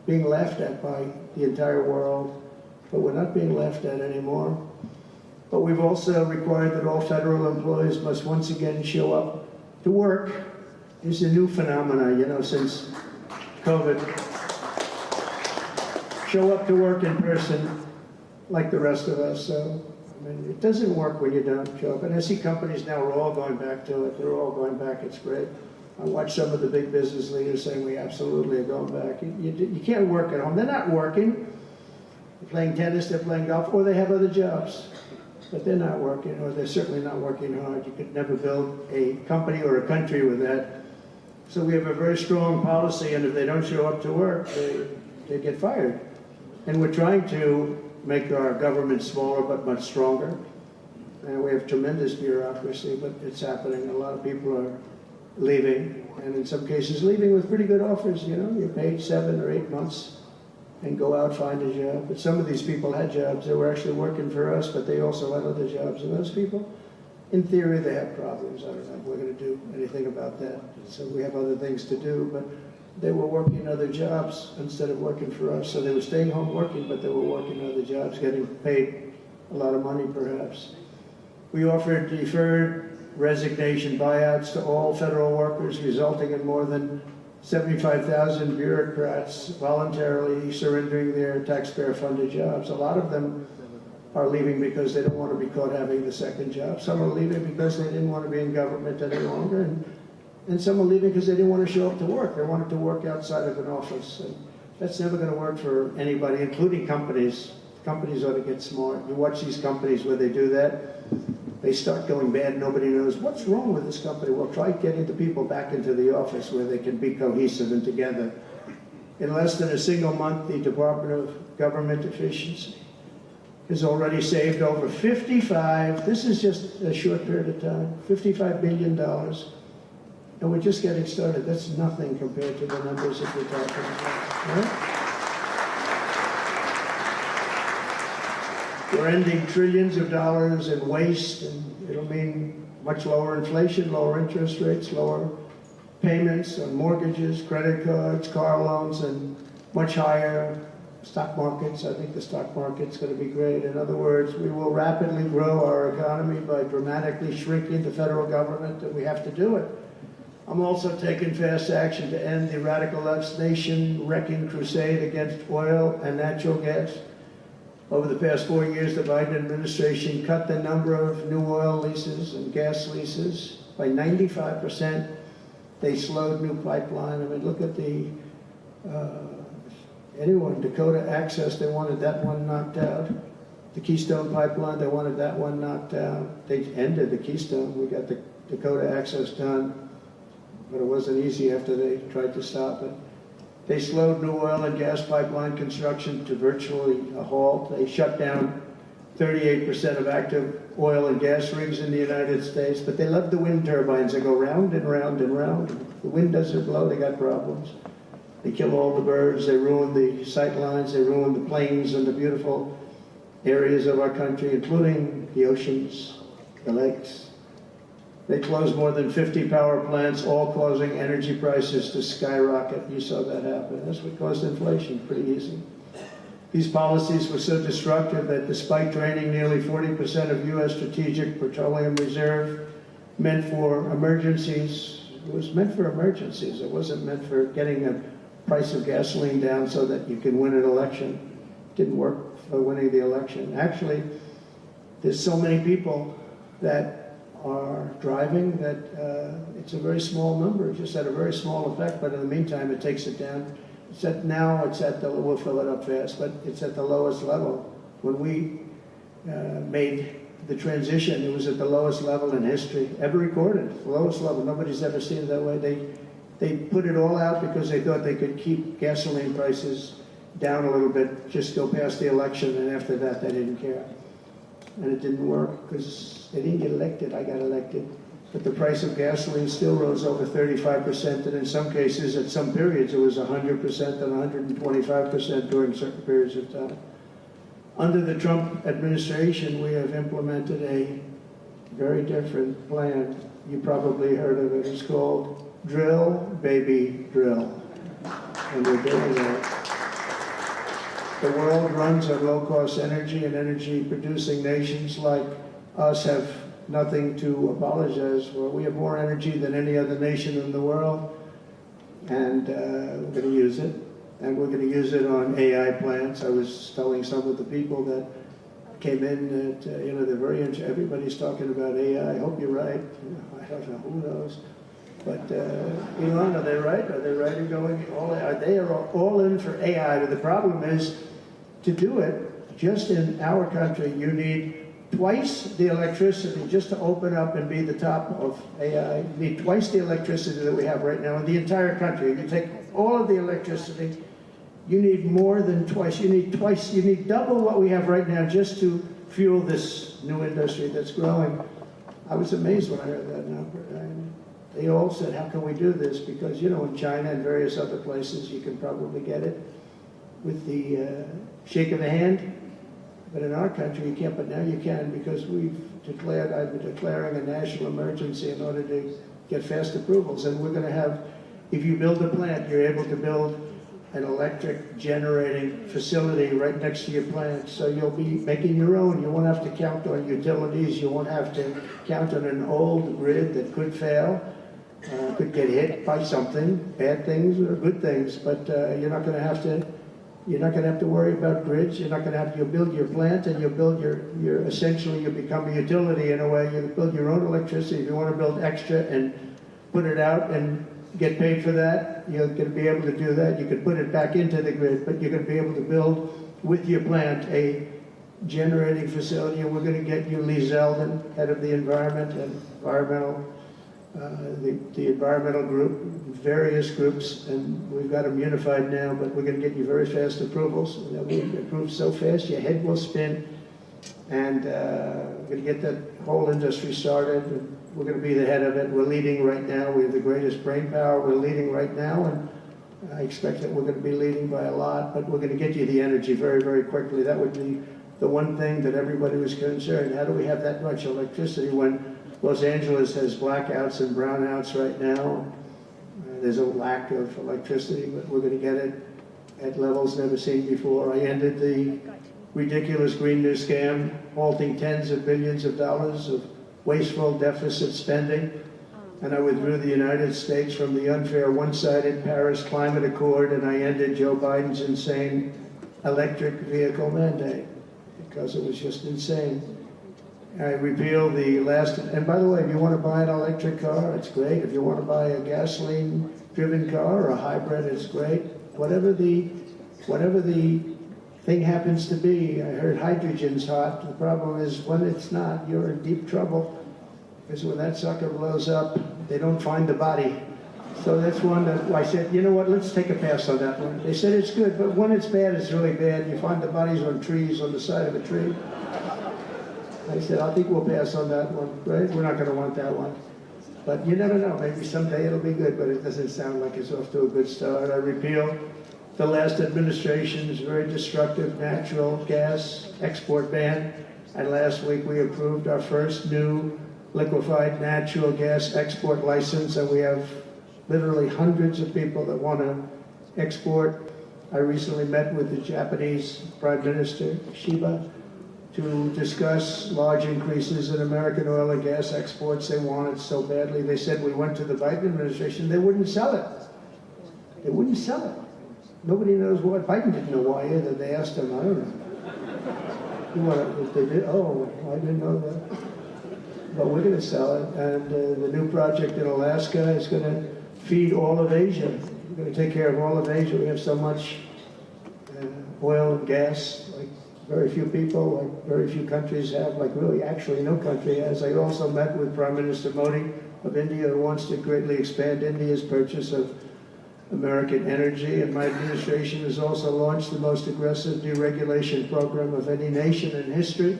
being laughed at by the entire world, but we're not being laughed at anymore. But we've also required that all federal employees must once again show up to work. It's a new phenomenon, since COVID. Show up to work in person like the rest of us. So I mean, it doesn't work when you don't show up. And I see companies now are all going back to it. They're all going back. It's great. I watch some of the big business leaders saying we absolutely are going back. You can't work at home. They're not working. They're playing tennis, they're playing golf, or they have other jobs. But they're not working, or they're certainly not working hard. You could never build a company or a country with that. So we have a very strong policy, and if they don't show up to work, they get fired. And we're trying to make our government smaller but much stronger. And we have tremendous bureaucracy, but it's happening. A lot of people are leaving, and in some cases leaving with pretty good offers. You know, you're paid 7 or 8 months and go out, find a job. But some of these people had jobs. They were actually working for us, but they also had other jobs. And those people, in theory, they have problems. I don't know if we're going to do anything about that. So we have other things to do, but they were working other jobs instead of working for us. So they were staying home working, but they were working other jobs, getting paid a lot of money perhaps. We offered deferred resignation buyouts to all federal workers, resulting in more than 75,000 bureaucrats voluntarily surrendering their taxpayer-funded jobs. A lot of them are leaving because they don't want to be caught having the second job. Some are leaving because they didn't want to be in government any longer, and some are leaving because they didn't want to show up to work. They wanted to work outside of an office. And that's never going to work for anybody, including companies. Companies ought to get smart. You watch these companies where they do that, they start going bad, nobody knows what's wrong with this company. Well, try getting the people back into the office where they can be cohesive and together. In less than a single month, the Department of Government Efficiency has already saved over this is just a short period of time, $55 billion. And we're just getting started. That's nothing compared to the numbers that we're talking about. Right? We're ending trillions of dollars in waste, and it'll mean much lower inflation, lower interest rates, lower payments on mortgages, credit cards, car loans, and much higher stock markets. I think the stock market's going to be great. In other words, we will rapidly grow our economy by dramatically shrinking the federal government, and we have to do it. I'm also taking fast action to end the radical left's nation-wrecking crusade against oil and natural gas. Over the past 4 years, the Biden administration cut the number of new oil leases and gas leases by 95%. They slowed new pipeline. I mean, look at Dakota Access, they wanted that one knocked out. The Keystone Pipeline, they wanted that one knocked out. They ended the Keystone. We got the Dakota Access done, but it wasn't easy after they tried to stop it. They slowed new oil and gas pipeline construction to virtually a halt. They shut down 38% of active oil and gas rigs in the United States, but they love the wind turbines. They go round and round and round. The wind doesn't blow, they got problems. They kill all the birds, they ruin the sight lines, they ruin the plains and the beautiful areas of our country, including the oceans, the lakes. They closed more than 50 power plants, all causing energy prices to skyrocket. You saw that happen. That's what caused inflation, pretty easy. These policies were so destructive that despite draining nearly 40% of U.S. strategic petroleum reserve, meant for emergencies, it was meant for emergencies. It wasn't meant for getting the price of gasoline down so that you can win an election. It didn't work for winning the election. Actually, there's so many people that are driving that it's a very small number. It just had a very small effect, but in the meantime, it takes it down. We'll fill it up fast, but it's at the lowest level. When we made the transition, it was at the lowest level in history, ever recorded, the lowest level. Nobody's ever seen it that way. They put it all out because they thought they could keep gasoline prices down a little bit, just go past the election, and after that, they didn't care. And it didn't work because they didn't get elected. I got elected. But the price of gasoline still rose over 35%, and in some cases, at some periods, it was 100% and 125% during certain periods of time. Under the Trump administration, we have implemented a very different plan. You probably heard of it. It's called Drill, Baby, Drill. And we're doing that. The world runs on low-cost energy, and energy-producing nations like us have nothing to apologize for. We have more energy than any other nation in the world, and we're going to use it. And we're going to use it on AI plants. I was telling some of the people that came in that, they're very everybody's talking about AI. I hope you're right. I don't know, who knows? But Elon, are they right? Are they right in going they are all in for AI? But the problem is, to do it, just in our country, you need twice the electricity just to open up and be the top of AI. You need twice the electricity that we have right now in the entire country. If you take all of the electricity, you need more than twice. You need double what we have right now just to fuel this new industry that's growing. I was amazed when I heard that number. They all said, how can we do this? Because, in China and various other places, you can probably get it with the shake of a hand. But in our country, you can't. But now you can, because I've been declaring a national emergency in order to get fast approvals. And we're going to have, if you build a plant, you're able to build an electric generating facility right next to your plant. So you'll be making your own. You won't have to count on utilities. You won't have to count on an old grid that could fail, could get hit by something, bad things or good things. But you're not going to have to worry about grids. You'll build your plant, and you'll build essentially you become a utility in a way. You build your own electricity. If you want to build extra and put it out and get paid for that, you're going to be able to do that. You could put it back into the grid, but you're going to be able to build with your plant a generating facility. And we're going to get you Lee Zeldin, head of the environment and environmental, the environmental group, various groups, and we've got them unified now, but we're going to get you very fast approvals. And we approve so fast, your head will spin, and we're going to get that whole industry started. And we're going to be the head of it. We're leading right now. We have the greatest brain power. We're leading right now, and I expect that we're going to be leading by a lot, but we're going to get you the energy very, very quickly. That would be the one thing that everybody was concerned. How do we have that much electricity when Los Angeles has blackouts and brownouts right now? There's a lack of electricity, but we're going to get it at levels never seen before. I ended the ridiculous Green New scam, halting tens of billions of dollars of wasteful deficit spending, and I withdrew the United States from the unfair one-sided Paris Climate Accord, and I ended Joe Biden's insane electric vehicle mandate, because it was just insane. I repealed the last, and by the way, if you want to buy an electric car, it's great. If you want to buy a gasoline-driven car or a hybrid, it's great. Whatever the thing happens to be. I heard hydrogen's hot. The problem is when it's not, you're in deep trouble, because when that sucker blows up, they don't find the body. So that's one that I said, you know what, let's take a pass on that one. They said it's good, but when it's bad, it's really bad. You find the bodies on trees, on the side of a tree. I said, I think we'll pass on that one, right? We're not going to want that one. But you never know. Maybe someday it'll be good, but it doesn't sound like it's off to a good start. I repealed the last administration's very destructive natural gas export ban. And last week we approved our first new liquefied natural gas export license, and we have literally hundreds of people that want to export. I recently met with the Japanese Prime Minister, Shiba, to discuss large increases in American oil and gas exports. They want it so badly. They said we went to the Biden administration, they wouldn't sell it. They wouldn't sell it. Nobody knows why. Biden didn't know why either. They asked him, I don't know. If they did, oh, I didn't know that. But we're going to sell it, and the new project in Alaska is going to feed all of Asia. We're going to take care of all of Asia. We have so much oil and gas, like very few people, like very few countries have, like really actually no country has. I also met with Prime Minister Modi of India, who wants to greatly expand India's purchase of American energy, and my administration has also launched the most aggressive deregulation program of any nation in history.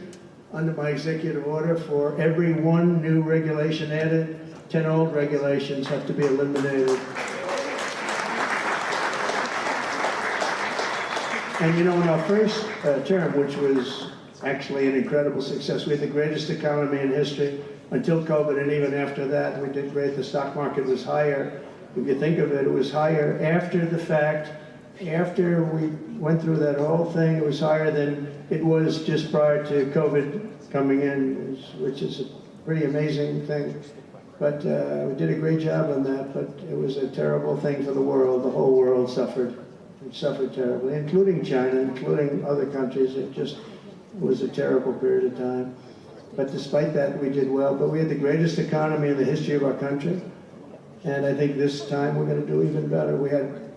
Under my executive order, for every one new regulation added, 10 old regulations have to be eliminated. And in our first term, which was actually an incredible success, we had the greatest economy in history until COVID, and even after that, we did great. The stock market was higher. If you think of it, it was higher after the fact. After we went through that whole thing, it was higher than it was just prior to COVID coming in, which is a pretty amazing thing. But we did a great job on that, but it was a terrible thing for the world. The whole world suffered. It suffered terribly, including China, including other countries. It just was a terrible period of time. But despite that, we did well. But we had the greatest economy in the history of our country. And I think this time we're going to do even better. We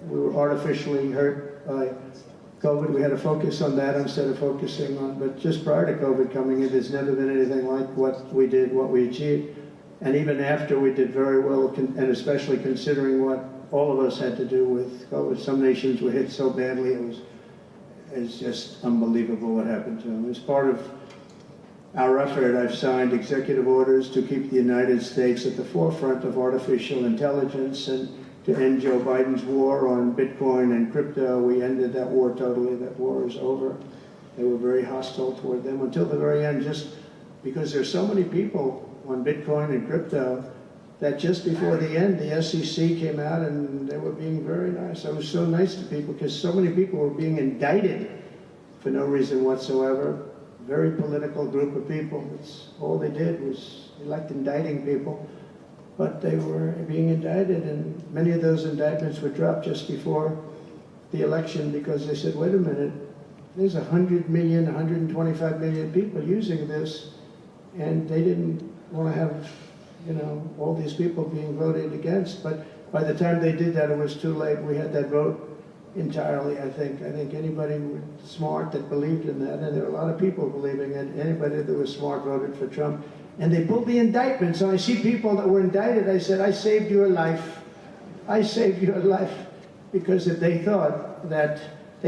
were artificially hurt by COVID. We had to focus on that instead of focusing on, but just prior to COVID coming in, there's never been anything like what we did, what we achieved. And even after, we did very well, and especially considering what all of us had to do with COVID. Some nations were hit so badly, it's just unbelievable what happened to them. As part of our effort, I've signed executive orders to keep the United States at the forefront of artificial intelligence and to end Joe Biden's war on Bitcoin and crypto. We ended that war totally. That war is over. They were very hostile toward them until the very end, just because there's so many people on Bitcoin and crypto that just before the end, the SEC came out and they were being very nice. I was so nice to people because so many people were being indicted for no reason whatsoever. Very political group of people. It's all they did was elect indicting people. But they were being indicted, and many of those indictments were dropped just before the election because they said, wait a minute, there's 100 million, 125 million people using this, and they didn't want to have, all these people being voted against. But by the time they did that, it was too late. We had that vote entirely, I think. I think anybody smart that believed in that, and there were a lot of people believing it, anybody that was smart voted for Trump. And they pulled the indictment. So I see people that were indicted. I said, I saved your life. I saved your life. Because if they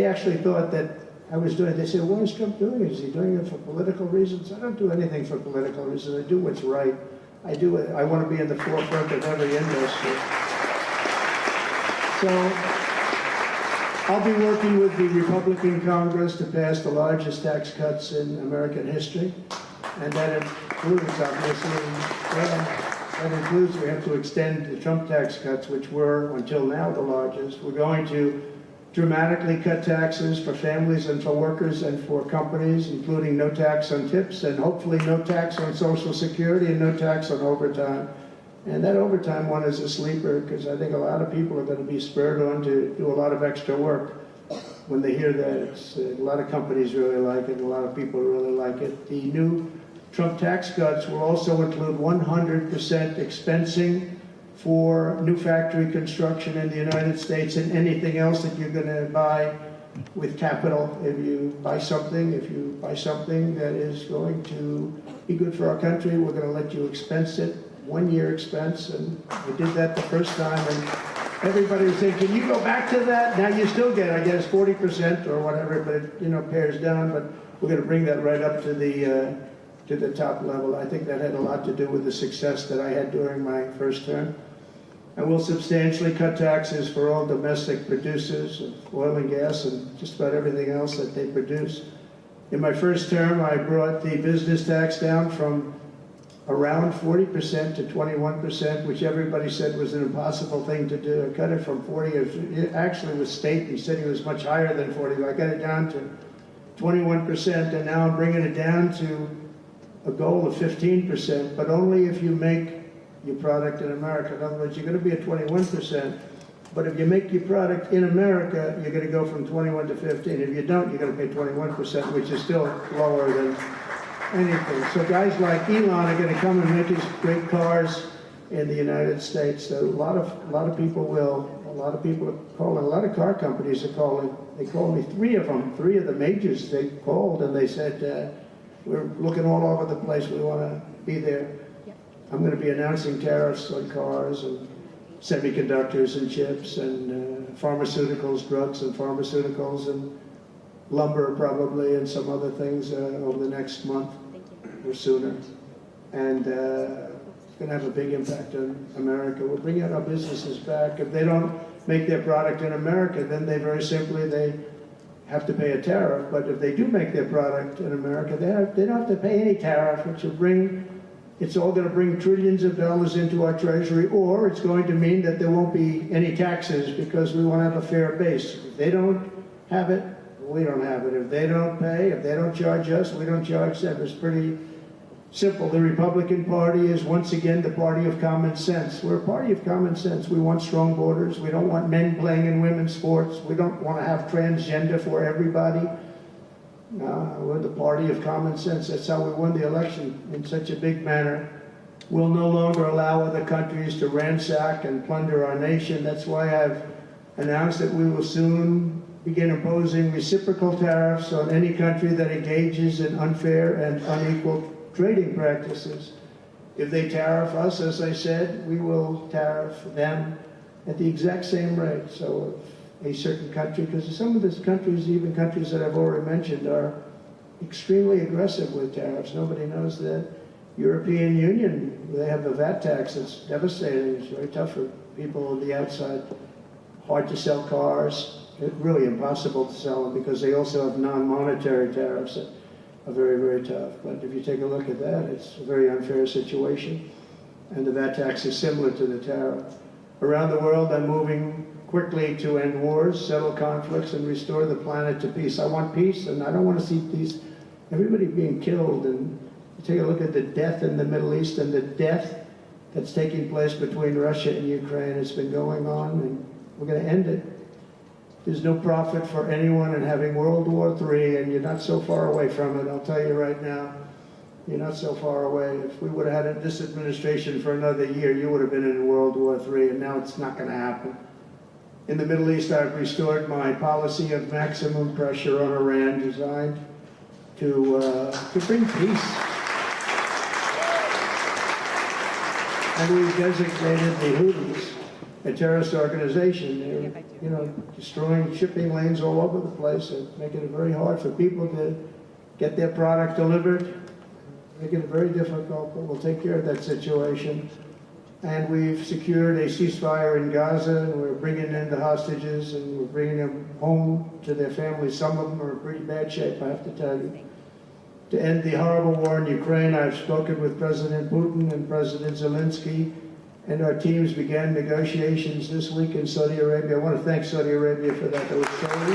actually thought that I was doing it, they said, what is Trump doing? Is he doing it for political reasons? I don't do anything for political reasons. I do what's right. I do it. I want to be in the forefront of every industry. So I'll be working with the Republican Congress to pass the largest tax cuts in American history. And that includes, obviously, we have to extend the Trump tax cuts, which were, until now, the largest. We're going to dramatically cut taxes for families and for workers and for companies, including no tax on tips and hopefully no tax on Social Security and no tax on overtime. And that overtime one is a sleeper because I think a lot of people are going to be spurred on to do a lot of extra work. When they hear that, a lot of companies really like it, a lot of people really like it. The new Trump tax cuts will also include 100% expensing for new factory construction in the United States and anything else that you're going to buy with capital. If you buy something that is going to be good for our country, we're going to let you expense it, 1 year expense. And we did that the first time, and everybody was saying, can you go back to that? Now you still get, I guess, 40% or whatever, but it pares down. But we're going to bring that right up to the top level. I think that had a lot to do with the success that I had during my first term. And we'll substantially cut taxes for all domestic producers of oil and gas and just about everything else that they produce. In my first term, I brought the business tax down from around 40% to 21%, which everybody said was an impossible thing to do. I cut it from 40. It actually was state. He said he was much higher than 40. But I got it down to 21%, and now I'm bringing it down to a goal of 15%, but only if you make your product in America. In other words, you're going to be at 21%, but if you make your product in America, you're going to go from 21 to 15. If you don't, you're going to pay 21%, which is still lower than anything. So guys like Elon are going to come and make these great cars in the United States. So a lot of people will. A lot of people are calling. A lot of car companies are calling. They called me, three of the majors. They called and they said, we're looking all over the place. We want to be there. Yep. I'm going to be announcing tariffs on cars and semiconductors and chips and pharmaceuticals, drugs and pharmaceuticals and lumber probably and some other things over the next month or sooner. And it's going to have a big impact on America. We're bringing our businesses back. If they don't make their product in America, then they have to pay a tariff. But if they do make their product in America, they don't have to pay any tariff, which will it's all going to bring trillions of dollars into our treasury, or it's going to mean that there won't be any taxes because we want to have a fair base. If they don't have it, we don't have it. If they don't pay, if they don't charge us, we don't charge them. It's pretty simple. The Republican Party is once again the party of common sense. We're a party of common sense. We want strong borders. We don't want men playing in women's sports. We don't want to have transgender for everybody. We're the party of common sense. That's how we won the election in such a big manner. We'll no longer allow other countries to ransack and plunder our nation. That's why I've announced that we will soon begin imposing reciprocal tariffs on any country that engages in unfair and unequal trading practices. If they tariff us, as I said, we will tariff them at the exact same rate. So if a certain country, because some of these countries, even countries that I've already mentioned, are extremely aggressive with tariffs. Nobody knows that. European Union, they have the VAT tax. It's devastating. It's very tough for people on the outside. Hard to sell cars. It's really impossible to sell them because they also have non-monetary tariffs that are very, very tough. But if you take a look at that, it's a very unfair situation. And the VAT tax is similar to the tariff. Around the world, I'm moving quickly to end wars, settle conflicts, and restore the planet to peace. I want peace, and I don't want to see everybody being killed. And you take a look at the death in the Middle East and the death that's taking place between Russia and Ukraine. It's been going on, and we're going to end it. There's no profit for anyone in having World War III, and you're not so far away from it. I'll tell you right now, you're not so far away. If we would have had this administration for another year, you would have been in World War III, and now it's not going to happen. In the Middle East, I've restored my policy of maximum pressure on Iran, designed to bring peace. And we've designated the Houthis a terrorist organization. They're, destroying shipping lanes all over the place and making it very hard for people to get their product delivered, making it very difficult, but we'll take care of that situation. And we've secured a ceasefire in Gaza, and we're bringing in the hostages, and we're bringing them home to their families. Some of them are in pretty bad shape, I have to tell you. To end the horrible war in Ukraine, I've spoken with President Putin and President Zelensky, and our teams began negotiations this week in Saudi Arabia. I want to thank Saudi Arabia for that. That was Saudi.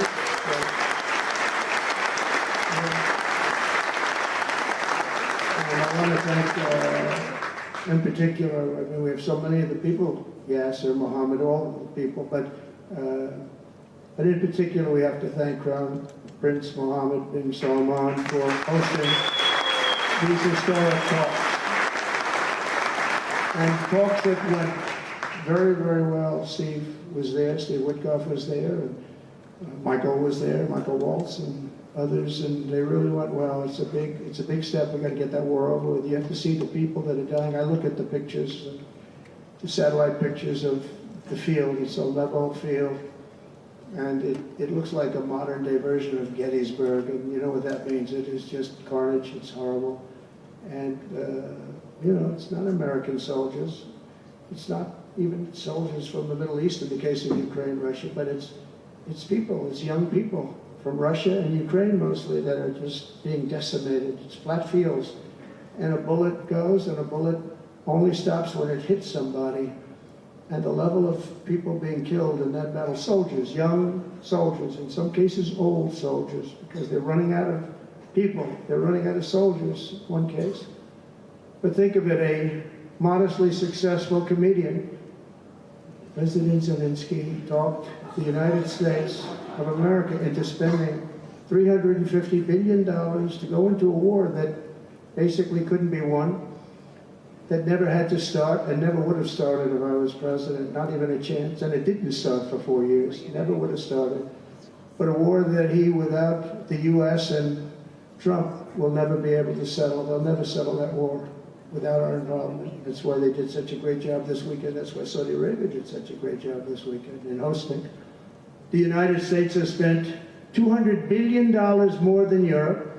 And I want to thank, in particular, we have so many of the people, Yasser, Mohammed, all the people, but in particular, we have to thank Crown Prince Mohammed bin Salman for hosting these historic talks. And talks that went very, very well. Steve was there, Steve Witkoff was there, and Michael was there, Michael Waltz, and others, and they really went well. It's a big step. We've got to get that war over with. You have to see the people that are dying. I look at the pictures, the satellite pictures of the field. It's a level field, and it looks like a modern-day version of Gettysburg, and you know what that means. It is just carnage. It's horrible. And it's not American soldiers. It's not even soldiers from the Middle East in the case of Ukraine, Russia, but it's people, it's young people from Russia and Ukraine mostly that are just being decimated. It's flat fields. And a bullet goes, and a bullet only stops when it hits somebody. And the level of people being killed in that battle, soldiers, young soldiers, in some cases old soldiers, because they're running out of people. They're running out of soldiers, one case. But think of it, a modestly successful comedian, President Zelensky, talked the United States of America into spending $350 billion to go into a war that basically couldn't be won, that never had to start and never would have started if I was president, not even a chance. And it didn't start for 4 years, never would have started. But a war that he, without the U.S. and Trump, will never be able to settle. They'll never settle that war without our involvement. That's why they did such a great job this weekend. That's why Saudi Arabia did such a great job this weekend in hosting. The United States has spent $200 billion more than Europe,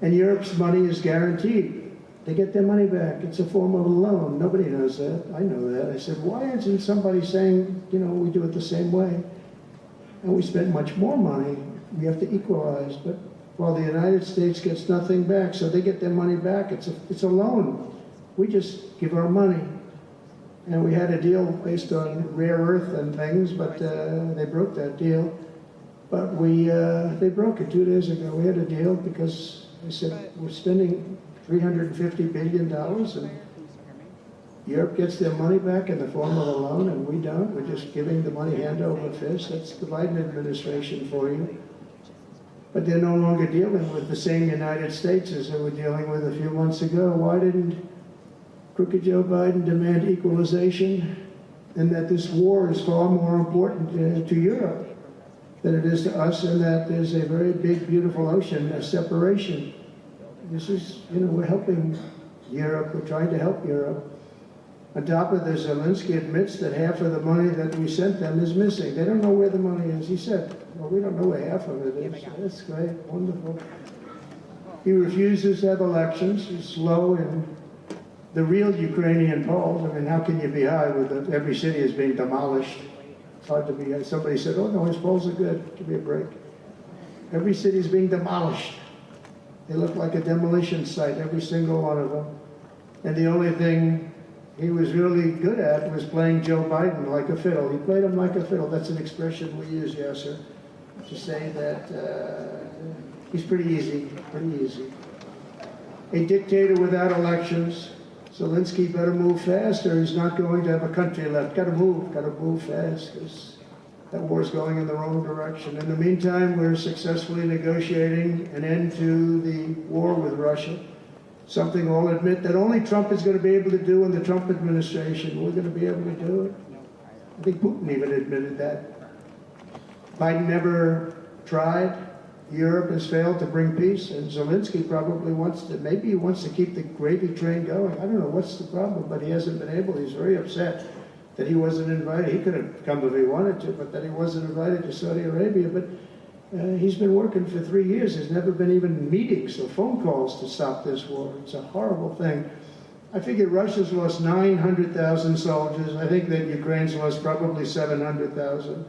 and Europe's money is guaranteed. They get their money back. It's a form of a loan. Nobody knows that. I know that. I said, why isn't somebody saying, we do it the same way? And we spend much more money. We have to equalize. But while the United States gets nothing back, so they get their money back. It's a loan. We just give our money. And we had a deal based on rare earth and things, but they broke that deal. But they broke it 2 days ago. We had a deal because they said we're spending $350 billion, and Europe gets their money back in the form of a loan, and we don't. We're just giving the money hand over fist. That's the Biden administration for you. but they're no longer dealing with the same United States as they were dealing with a few months ago. Why didn't crooked Joe Biden demand equalization, and that this war is far more important to Europe than it is to us, and that there's a very big, beautiful ocean, a separation. This is, we're helping Europe, we're trying to help Europe. On top of this, Zelensky admits that half of the money that we sent them is missing. They don't know where the money is. He said, well, we don't know where half of it is. That's great, wonderful. He refuses to have elections. He's slow in the real Ukrainian polls. I mean, how can you be high with every city is being demolished? It's hard to be high. Somebody said, oh, no, his polls are good. Give me a break. Every city is being demolished. They look like a demolition site, every single one of them. And the only thing he was really good at was playing Joe Biden like a fiddle. He played him like a fiddle. That's an expression we use, Yasser, to say that he's pretty easy, A dictator without elections. Zelensky better move fast or he's not going to have a country left. Gotta move fast, because that war is going in the wrong direction. In the meantime, we're successfully negotiating an end to the war with Russia. Something I'll admit that only Trump is going to be able to do in the Trump administration. We're going to be able to do it. I think Putin even admitted that. Biden never tried. Europe has failed to bring peace, and Zelensky probably maybe he wants to keep the gravy train going. I don't know what's the problem, but he hasn't been able. He's very upset that he wasn't invited. He could have come if he wanted to, but that he wasn't invited to Saudi Arabia. But he's been working for 3 years. There's never been even meetings or phone calls to stop this war. It's a horrible thing. I figure Russia's lost 900,000 soldiers. I think that Ukraine's lost probably 700,000.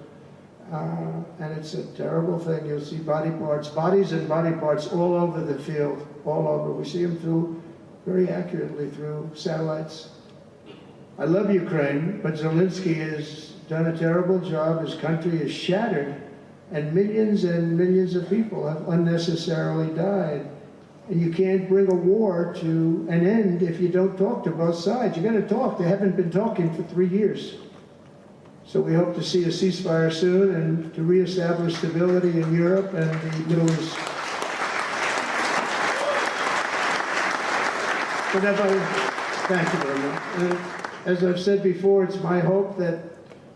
And it's a terrible thing. You'll see bodies and body parts all over the field, all over. We see them very accurately through satellites. I love Ukraine, but Zelensky has done a terrible job. His country is shattered, and millions of people have unnecessarily died. And you can't bring a war to an end if you don't talk to both sides. You got to talk. They haven't been talking for 3 years. So we hope to see a ceasefire soon and to reestablish stability in Europe and the Middle East. Thank you very much. And as I've said before, it's my hope that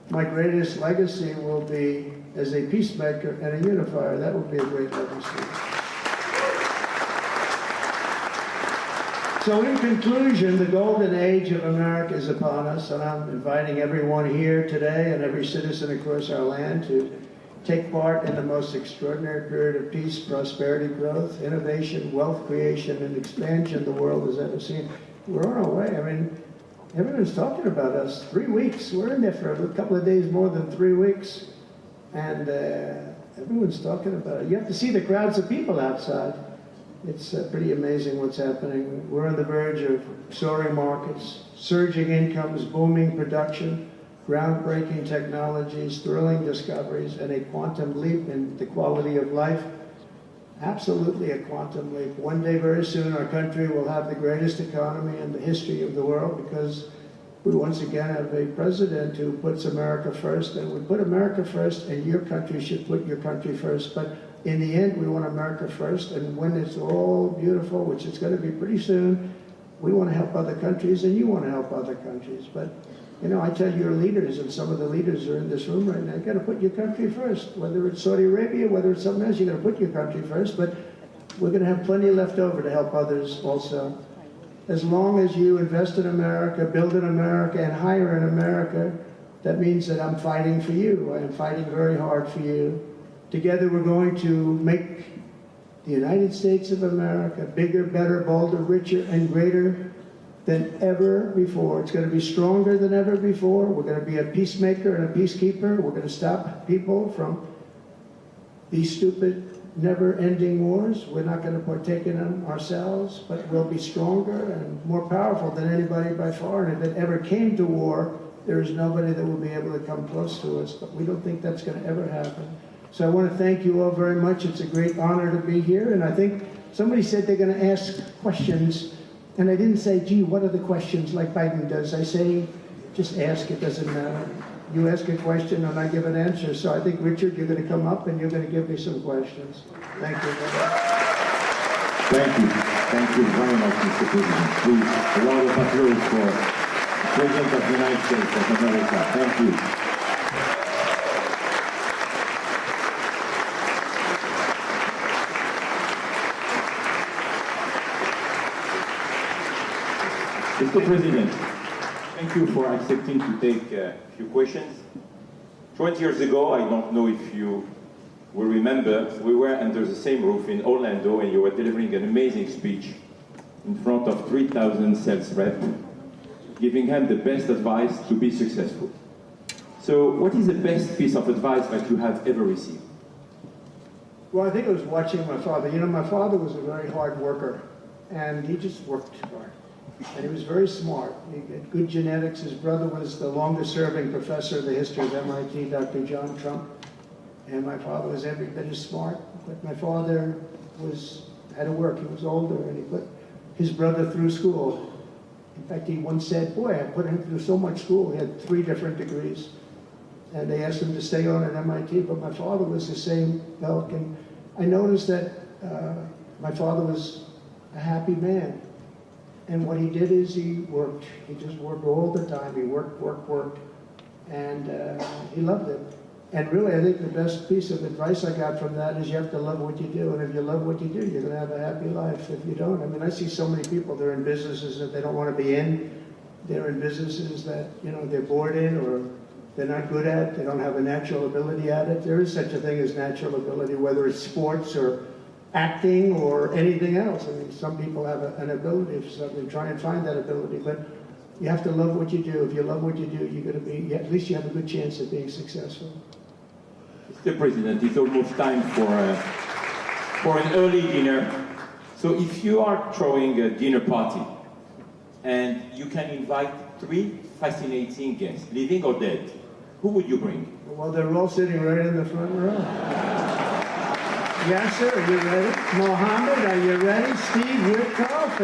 my greatest legacy will be as a peacemaker and a unifier. That would be a great legacy. So in conclusion, the golden age of America is upon us, and I'm inviting everyone here today and every citizen across our land to take part in the most extraordinary period of peace, prosperity, growth, innovation, wealth creation, and expansion the world has ever seen. We're on our way. I mean, everyone's talking about us. 3 weeks. We're in there for a couple of days more than 3 weeks. And everyone's talking about it. You have to see the crowds of people outside. It's pretty amazing what's happening. We're on the verge of soaring markets, surging incomes, booming production, groundbreaking technologies, thrilling discoveries, and a quantum leap in the quality of life. Absolutely a quantum leap. One day, very soon, our country will have the greatest economy in the history of the world because we once again have a president who puts America first, and we put America first, and your country should put your country first. But in the end, we want America first, and when it's all beautiful, which it's going to be pretty soon, we want to help other countries, and you want to help other countries. But, I tell your leaders, and some of the leaders are in this room right now, you got to put your country first. Whether it's Saudi Arabia, whether it's something else, you got to put your country first. But we're going to have plenty left over to help others also. As long as you invest in America, build in America, and hire in America, that means that I'm fighting for you. I am fighting very hard for you. Together we're going to make the United States of America bigger, better, bolder, richer, and greater than ever before. It's going to be stronger than ever before. We're going to be a peacemaker and a peacekeeper. We're going to stop people from these stupid, never-ending wars. We're not going to partake in them ourselves, but we'll be stronger and more powerful than anybody by far. And if it ever came to war, there is nobody that will be able to come close to us. But we don't think that's going to ever happen. So I want to thank you all very much. It's a great honor to be here. And I think somebody said they're going to ask questions. And I didn't say, gee, what are the questions like Biden does? I say, just ask, it doesn't matter. you ask a question and I give an answer. So I think, Richard, you're going to come up and you're going to give me some questions. Thank you. Thank you. Thank you very much, Mr. President. Please, a round of applause for the President of the United States of America. Thank you. Mr. President, thank you for accepting to take a few questions. 20 years ago, I don't know if you will remember, we were under the same roof in Orlando and you were delivering an amazing speech in front of 3,000 sales reps, giving them the best advice to be successful. So what is the best piece of advice that you have ever received? Well, I think it was watching my father. You know, my father was a very hard worker, and he just worked hard. And he was very smart. He had good genetics. His brother was the longest-serving professor of the history of MIT, Dr. John Trump. And my father was every bit as smart. But my father had to work. He was older, and he put his brother through school. In fact, he once said, boy, I put him through so much school. He had 3 different degrees. And they asked him to stay on at MIT, but my father was the same ilk. And I noticed that my father was a happy man. And what he did is he worked. He just worked all the time. He worked. And he loved it. And really, I think the best piece of advice I got from that is you have to love what you do. And if you love what you do, you're going to have a happy life. If you don't, I mean, I see so many people, they're in businesses that they don't want to be in. They're in businesses that, you know, they're bored in or they're not good at. They don't have a natural ability at it. There is such a thing as natural ability, whether it's sports or acting or anything else. I mean, some people have an ability for something. Try and find that ability. But you have to love what you do. If you love what you do, you're going to be, at least you have a good chance of being successful. Mr. President, it's almost time for an early dinner. So if you are throwing a dinner party and you can invite 3 fascinating guests, living or dead, who would you bring? Well, they're all sitting right in the front row. Yasser, are you ready? Mohammed, are you ready? Steve Witkoff,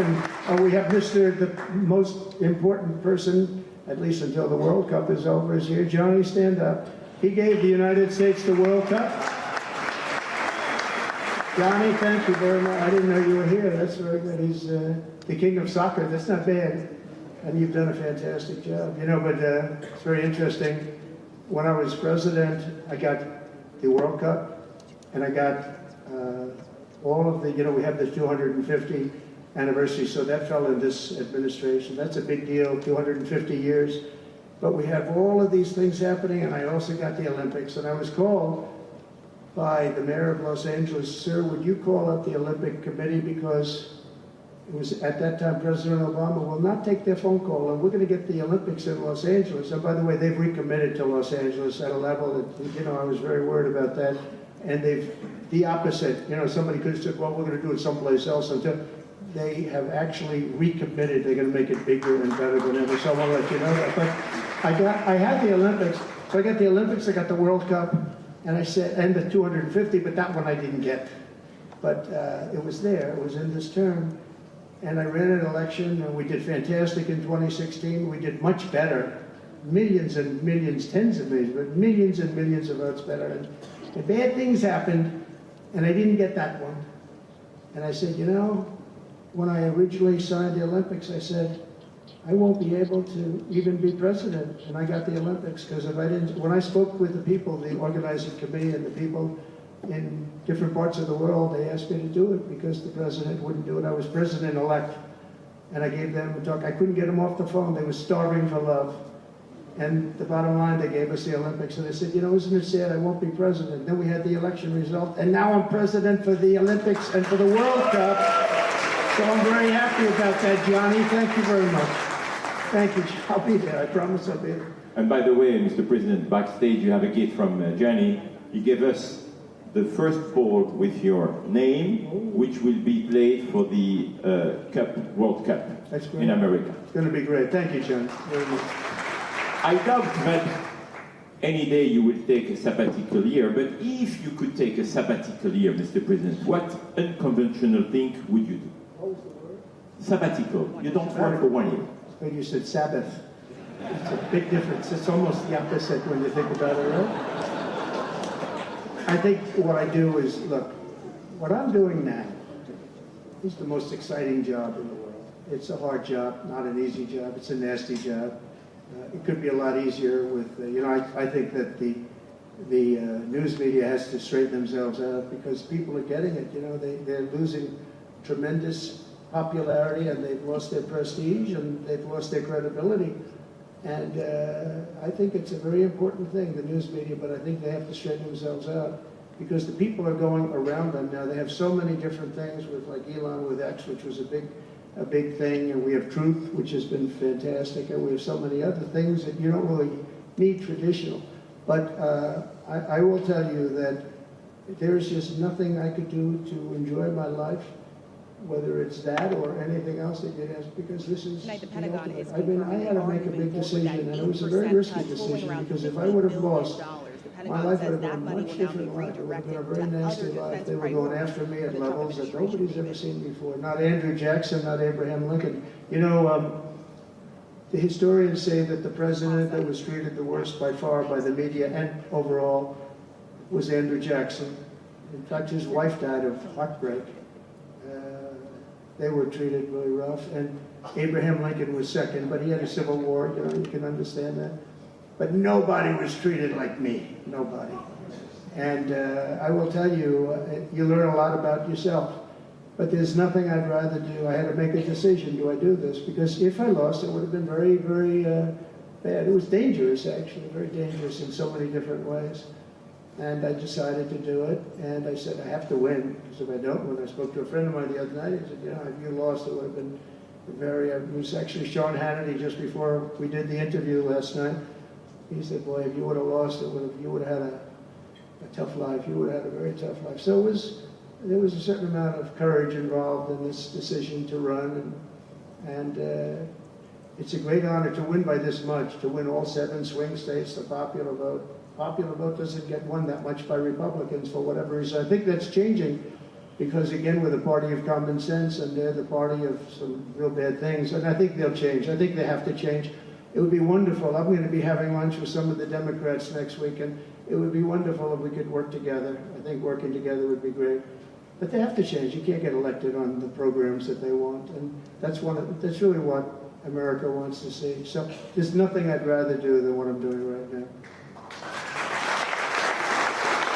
and we have the most important person, at least until the World Cup is over, is here. Johnny, stand up. He gave the United States the World Cup. Johnny, thank you very much. I didn't know you were here. That's very good. He's the king of soccer. That's not bad. And you've done a fantastic job. You know, but it's very interesting. When I was president, I got the World Cup, and I got all of the, you know, we have the 250 anniversary, so that fell in this administration. That's a big deal, 250 years. But we have all of these things happening, and I also got the Olympics. And I was called by the mayor of Los Angeles, sir, would you call up the Olympic Committee, because it was at that time President Obama will not take their phone call, and we're going to get the Olympics in Los Angeles. And by the way, they've recommitted to Los Angeles at a level that, you know, I was very worried about that. And they've, the opposite, you know, somebody could have said, well, we're going to do it someplace else. Until they have actually recommitted, they're going to make it bigger and better than ever. So I want to let you know that. But I had the Olympics. So I got the Olympics, I got the World Cup, and I said, and the 250, but that one I didn't get. But it was there, it was in this term. And I ran an election, and we did fantastic in 2016. We did much better, millions and millions, tens of millions, but millions and millions of votes better. And bad things happened, and I didn't get that one. And I said, you know, when I originally signed the Olympics, I said, I won't be able to even be president. And I got the Olympics, because if I didn't, when I spoke with the people, the organizing committee and the people in different parts of the world, they asked me to do it because the president wouldn't do it. I was president-elect, and I gave them a talk. I couldn't get them off the phone. They were starving for love. And the bottom line, they gave us the Olympics, and they said, you know, isn't it sad I won't be president? Then we had the election result, and now I'm president for the Olympics and for the World Cup. So I'm very happy about that, Johnny. Thank you very much. Thank you. I'll be there. I promise I'll be there. And by the way, Mr. President, backstage you have a gift from Johnny. He gave us the first ball with your name, which will be played for the World Cup in America. It's going to be great. Thank you, John. Very much. I doubt that any day you will take a sabbatical year, but if you could take a sabbatical year, Mr. President, what unconventional thing would you do? What was the word? Sabbatical. You don't work for 1 year. But you said Sabbath. It's a big difference. It's almost the opposite when you think about it, right? I think what I do is, look, what I'm doing now is the most exciting job in the world. It's a hard job, not an easy job. It's a nasty job. It could be a lot easier with, I think that the news media has to straighten themselves out because people are getting it. They're losing tremendous popularity and they've lost their prestige and they've lost their credibility. And I think it's a very important thing, the news media, but I think they have to straighten themselves out because the people are going around them now. They have so many different things with, like Elon with X, which was a big thing, and we have Truth, which has been fantastic, and we have so many other things that you don't really need traditional. But I will tell you that there's just nothing I could do to enjoy my life, whether it's that or anything else that you ask, because this is the ultimate. I had to make a big decision, and it was a very risky decision, because if I would have lost, my life would have been a much different life. It would have been a very nasty life. They were going after me at levels that nobody's ever seen before. Not Andrew Jackson, not Abraham Lincoln. The historians say that the president that was treated the worst by far by the media and overall was Andrew Jackson. In fact, his wife died of heartbreak. They were treated really rough. And Abraham Lincoln was second, but he had a civil war, you can understand that. But nobody was treated like me, nobody. And I will tell you, you learn a lot about yourself. But there's nothing I'd rather do. I had to make a decision, do I do this? Because if I lost, it would have been very, very bad. It was dangerous, actually, very dangerous in so many different ways. And I decided to do it, and I said, I have to win, because if I don't win, I spoke to a friend of mine the other night, he said, if you lost, it would have been it was actually Sean Hannity just before we did the interview last night. He said, boy, if you would have lost, you would have had a tough life. You would have had a very tough life. So there was a certain amount of courage involved in this decision to run, and it's a great honor to win by this much, to win all 7 swing states, the popular vote. Popular vote doesn't get won that much by Republicans for whatever reason. I think that's changing because, again, we're the party of common sense and they're the party of some real bad things, and I think they'll change. I think they have to change. It would be wonderful. I'm going to be having lunch with some of the Democrats next week, and it would be wonderful if we could work together. I think working together would be great. But they have to change. You can't get elected on the programs that they want, and that's really what America wants to see. So there's nothing I'd rather do than what I'm doing right now.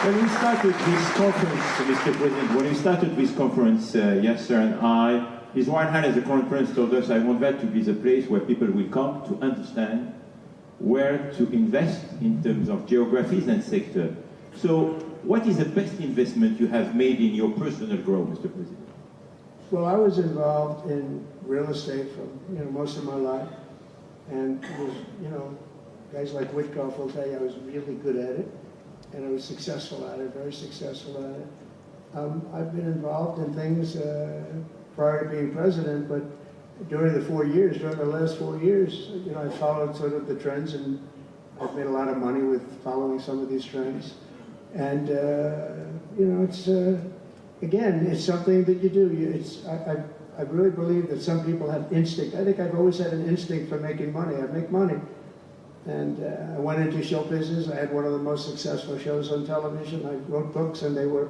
When we started this conference, Mr. President, when we started this conference, Yasser and His Royal Highness the Crown Prince told us, I want that to be the place where people will come to understand where to invest in terms of geographies and sector. So what is the best investment you have made in your personal growth, Mr. President? Well, I was involved in real estate for most of my life, and it was, guys like Witkoff will tell you I was really good at it, and I was successful at it, very successful at it. I've been involved in things prior to being president, but during the last 4 years, I followed sort of the trends, and I've made a lot of money with following some of these trends. And it's again, it's something that you do. I really believe that some people have instinct. I think I've always had an instinct for making money. I make money. And I went into show business. I had one of the most successful shows on television. I wrote books, and they were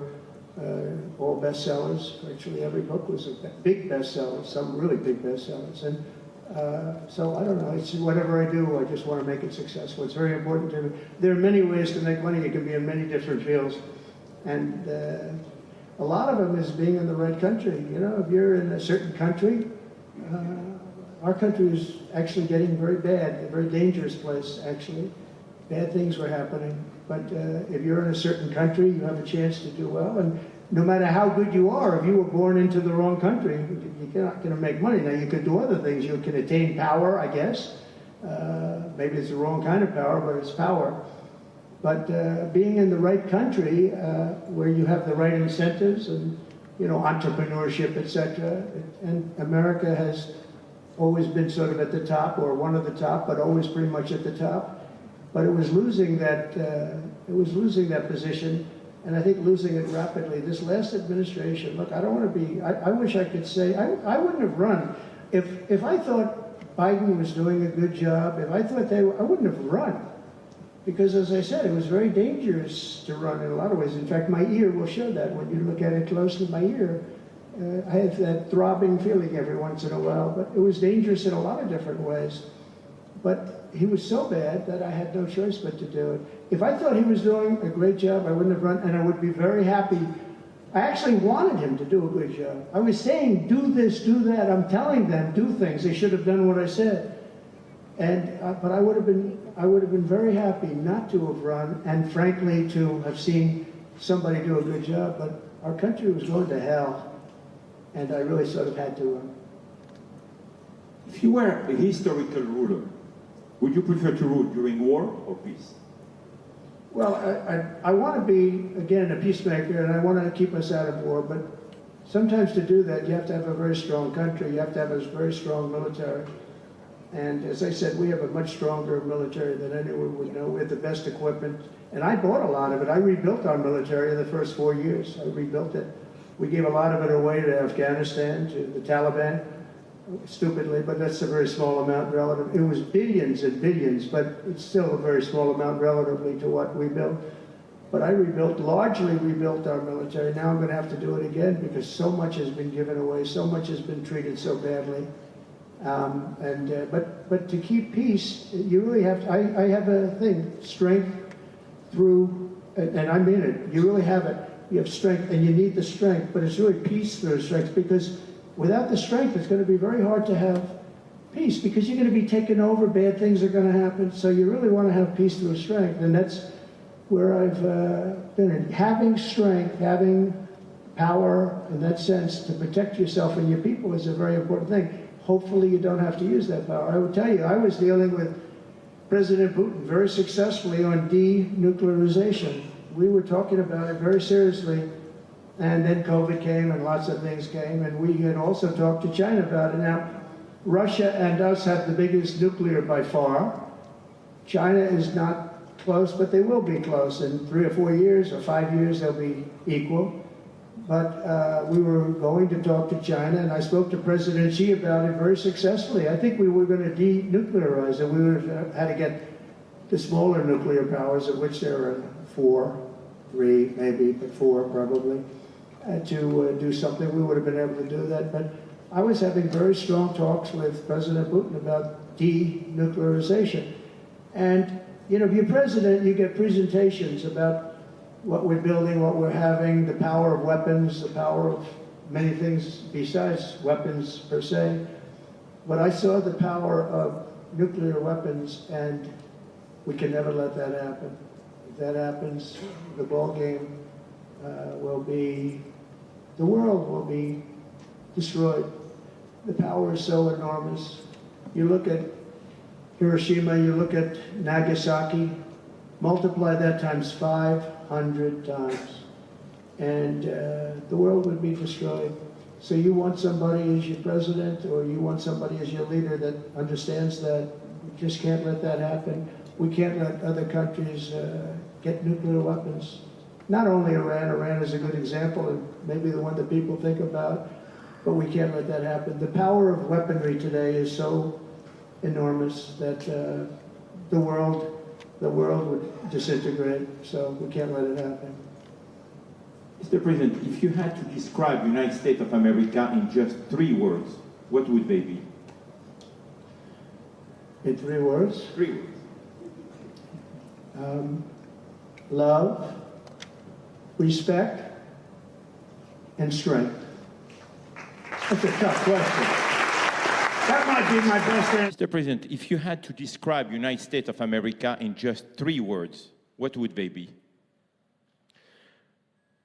all bestsellers. Virtually every book was a big bestseller, some really big bestsellers. And so I don't know, it's whatever I do, I just want to make it successful. It's very important to me. There are many ways to make money. You can be in many different fields. And a lot of them is being in the right country. If you're in a certain country, our country is actually getting very bad, a very dangerous place, actually. Bad things were happening. But if you're in a certain country, you have a chance to do well. And no matter how good you are, if you were born into the wrong country, you're not going to make money. Now, you could do other things. You can attain power, I guess. Maybe it's the wrong kind of power, but it's power. But being in the right country, where you have the right incentives and, entrepreneurship, etc., and America has always been sort of at the top, or one of the top, but always pretty much at the top. But it was losing that position, and I think losing it rapidly. This last administration, look, I don't want to be, I wish I could say, I wouldn't have run. If I thought Biden was doing a good job, if I thought I wouldn't have run. Because as I said, it was very dangerous to run in a lot of ways. In fact, my ear will show that. When you look at it closely, my ear, I have that throbbing feeling every once in a while, but it was dangerous in a lot of different ways. But he was so bad that I had no choice but to do it. If I thought he was doing a great job, I wouldn't have run, and I would be very happy. I actually wanted him to do a good job. I was saying, do this, do that. I'm telling them, do things. They should have done what I said. And but I would have been very happy not to have run, and frankly to have seen somebody do a good job. But our country was going to hell, and I really sort of had to run. If you were a historical ruler, would you prefer to rule during war or peace? Well, I want to be, again, a peacemaker, and I want to keep us out of war, but sometimes to do that, you have to have a very strong country. You have to have a very strong military. And as I said, we have a much stronger military than anyone would know. We have the best equipment. And I bought a lot of it. I rebuilt our military in the first 4 years. I rebuilt it. We gave a lot of it away to Afghanistan, to the Taliban, stupidly, but that's a very small amount relative. It was billions and billions, but it's still a very small amount relatively to what we built. But I largely rebuilt our military. Now I'm going to have to do it again because so much has been given away, so much has been treated so badly. But to keep peace, you really have to, I have a thing, strength through, and I mean it, you really have it. You have strength, and you need the strength, but it's really peace through strength, because without the strength, it's going to be very hard to have peace, because you're going to be taken over, bad things are going to happen, so you really want to have peace through strength, and that's where I've been in. Having strength, having power in that sense to protect yourself and your people is a very important thing. Hopefully you don't have to use that power. I will tell you, I was dealing with President Putin very successfully on denuclearization. We were talking about it very seriously, and then COVID came and lots of things came, and we had also talked to China about it. Now, Russia and us have the biggest nuclear by far. China is not close, but they will be close. In 3 or 4 years or 5 years, they'll be equal. But we were going to talk to China, and I spoke to President Xi about it very successfully. I think we were going to denuclearize it. We had to get the smaller nuclear powers, of which there are 4, 3 maybe, but 4 probably, to do something. We would have been able to do that. But I was having very strong talks with President Putin about denuclearization. And, you know, if you're president, you get presentations about what we're building, what we're having, the power of weapons, the power of many things besides weapons per se. But I saw the power of nuclear weapons, and we can never let that happen. If that happens, the ball game will be, the world will be destroyed. The power is so enormous. You look at Hiroshima, you look at Nagasaki, multiply that times 500 times, and the world would be destroyed. So you want somebody as your president, or you want somebody as your leader that understands that we just can't let that happen. We can't let other countries get nuclear weapons. Not only Iran. Iran is a good example, and maybe the one that people think about, but we can't let that happen. The power of weaponry today is so enormous that the world would disintegrate, so we can't let it happen. Mr. President, if you had to describe the United States of America in just 3 words, what would they be? In 3 words? 3 words. Love, respect, and strength. That's a tough question. That might be my best answer. Mr. President, if you had to describe the United States of America in just 3 words, what would they be?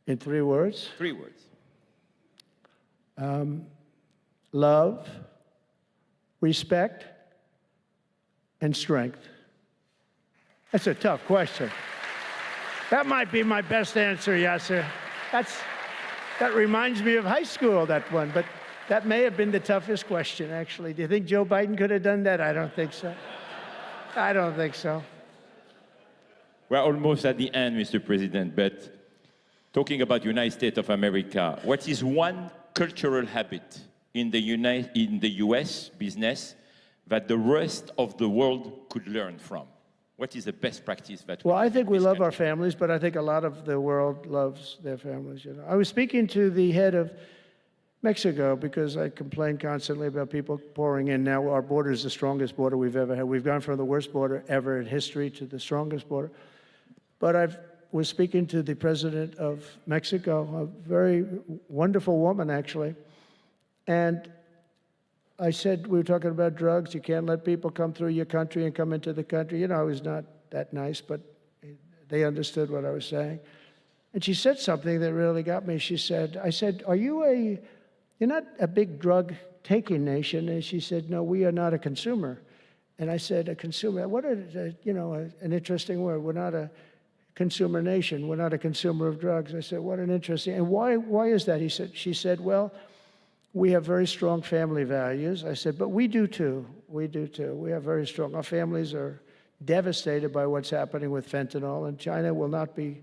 In 3 words? 3 words. Love, respect, and strength. That's a tough question. That might be my best answer, Yasser. That reminds me of high school, that one, but that may have been the toughest question, actually. Do you think Joe Biden could have done that? I don't think so. I don't think so. We're almost at the end, Mr. President, but talking about the United States of America, what is one cultural habit in the US business that the rest of the world could learn from? What is the best practice that Well, I think we this love our country? families, but I think a lot of the world loves their families. You know, I was speaking to the head of Mexico because I complain constantly about people pouring in. Now our border is the strongest border we've ever had. We've gone from the worst border ever in history to the strongest border. But I was speaking to the president of Mexico, a very wonderful woman, actually, and I said, we were talking about drugs. You can't let people come through your country and come into the country. You know, I was not that nice, but they understood what I was saying. And she said something that really got me. She said, I said, you're not a big drug-taking nation. And she said, no, we are not a consumer. And I said, a consumer, what is, you know, an interesting word. We're not a consumer nation. We're not a consumer of drugs. I said, what an interesting, and why is that? She said, well, we have very strong family values. I said, but we do too. We do too. We have very strong. Our families are devastated by what's happening with fentanyl, and China will not be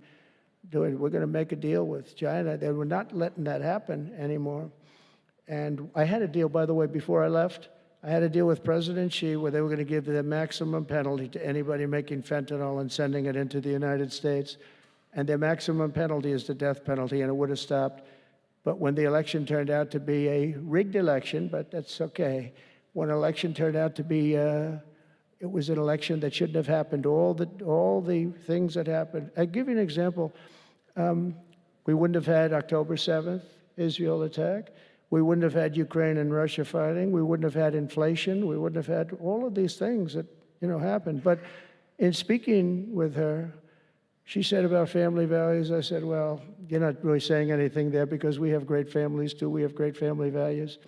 doing. We're going to make a deal with China. They were not letting that happen anymore. And I had a deal, by the way, before I left. I had a deal with President Xi where they were going to give the maximum penalty to anybody making fentanyl and sending it into the United States. And their maximum penalty is the death penalty, and it would have stopped. But when the election turned out to be a rigged election, but that's okay. When an election turned out to be, it was an election that shouldn't have happened. All the things that happened. I'll give you an example. We wouldn't have had October 7th, Israel attack. We wouldn't have had Ukraine and Russia fighting. We wouldn't have had inflation. We wouldn't have had all of these things that, you know, happened. But in speaking with her, she said about family values, I said, well, you're not really saying anything there because we have great families too. We have great family values.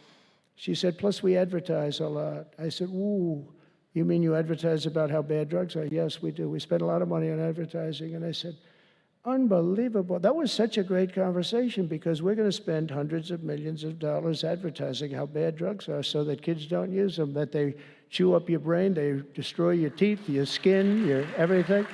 She said, plus we advertise a lot. I said, ooh, you mean you advertise about how bad drugs are? Yes, we do. We spend a lot of money on advertising. And I said, unbelievable. That was such a great conversation because we're going to spend hundreds of millions of dollars advertising how bad drugs are so that kids don't use them, that they chew up your brain, they destroy your teeth, your skin, your everything.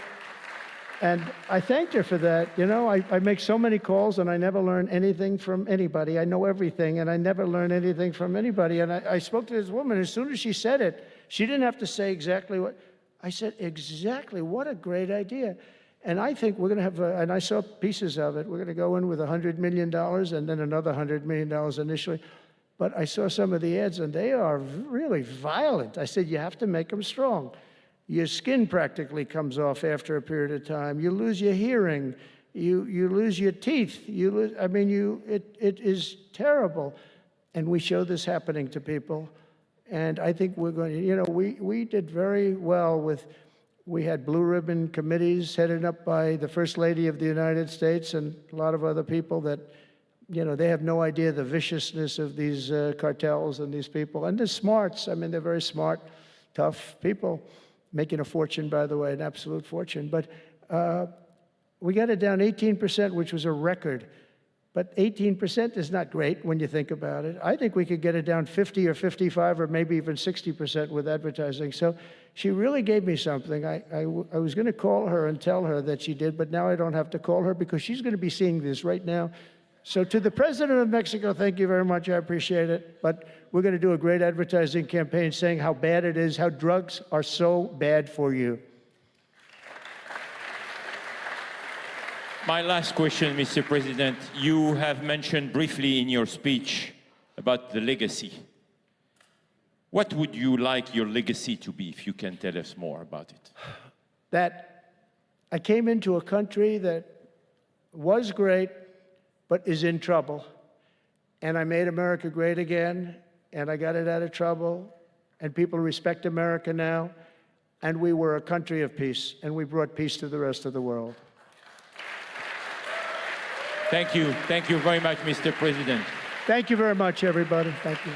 And I thanked her for that. You know, I make so many calls and I never learn anything from anybody. I know everything and I never learn anything from anybody. And I spoke to this woman. As soon as she said it, she didn't have to say exactly what. I said, exactly, what a great idea. And I think we're going to have, and I saw pieces of it, we're going to go in with $100 million and then another $100 million initially. But I saw some of the ads and they are really violent. I said, you have to make them strong. Your skin practically comes off after a period of time. You lose your hearing. You lose your teeth. It is terrible. And we show this happening to people. And I think we're going to, you know, we did very well with, we had blue ribbon committees headed up by the First Lady of the United States and a lot of other people that, you know, they have no idea the viciousness of these cartels and these people. And they're smarts. I mean, they're very smart, tough people. Making a fortune, by the way, an absolute fortune. But we got it down 18%, which was a record. But 18% is not great when you think about it. I think we could get it down 50 or 55 or maybe even 60% with advertising. So she really gave me something. I was going to call her and tell her that she did, but now I don't have to call her because she's going to be seeing this right now. So to the President of Mexico, thank you very much. I appreciate it. But we're going to do a great advertising campaign saying how bad it is, how drugs are so bad for you. My last question, Mr. President. You have mentioned briefly in your speech about the legacy. What would you like your legacy to be, if you can tell us more about it? That I came into a country that was great, but is in trouble. And I made America great again, and I got it out of trouble, and people respect America now, and we were a country of peace, and we brought peace to the rest of the world. Thank you. Thank you very much, Mr. President. Thank you very much, everybody. Thank you.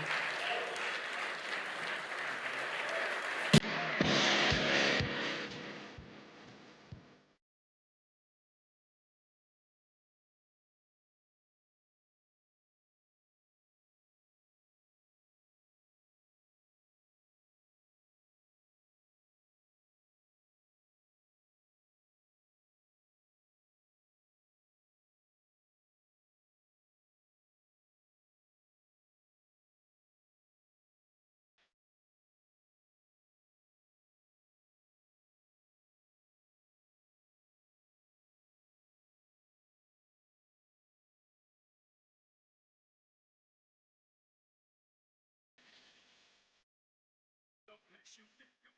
兄弟。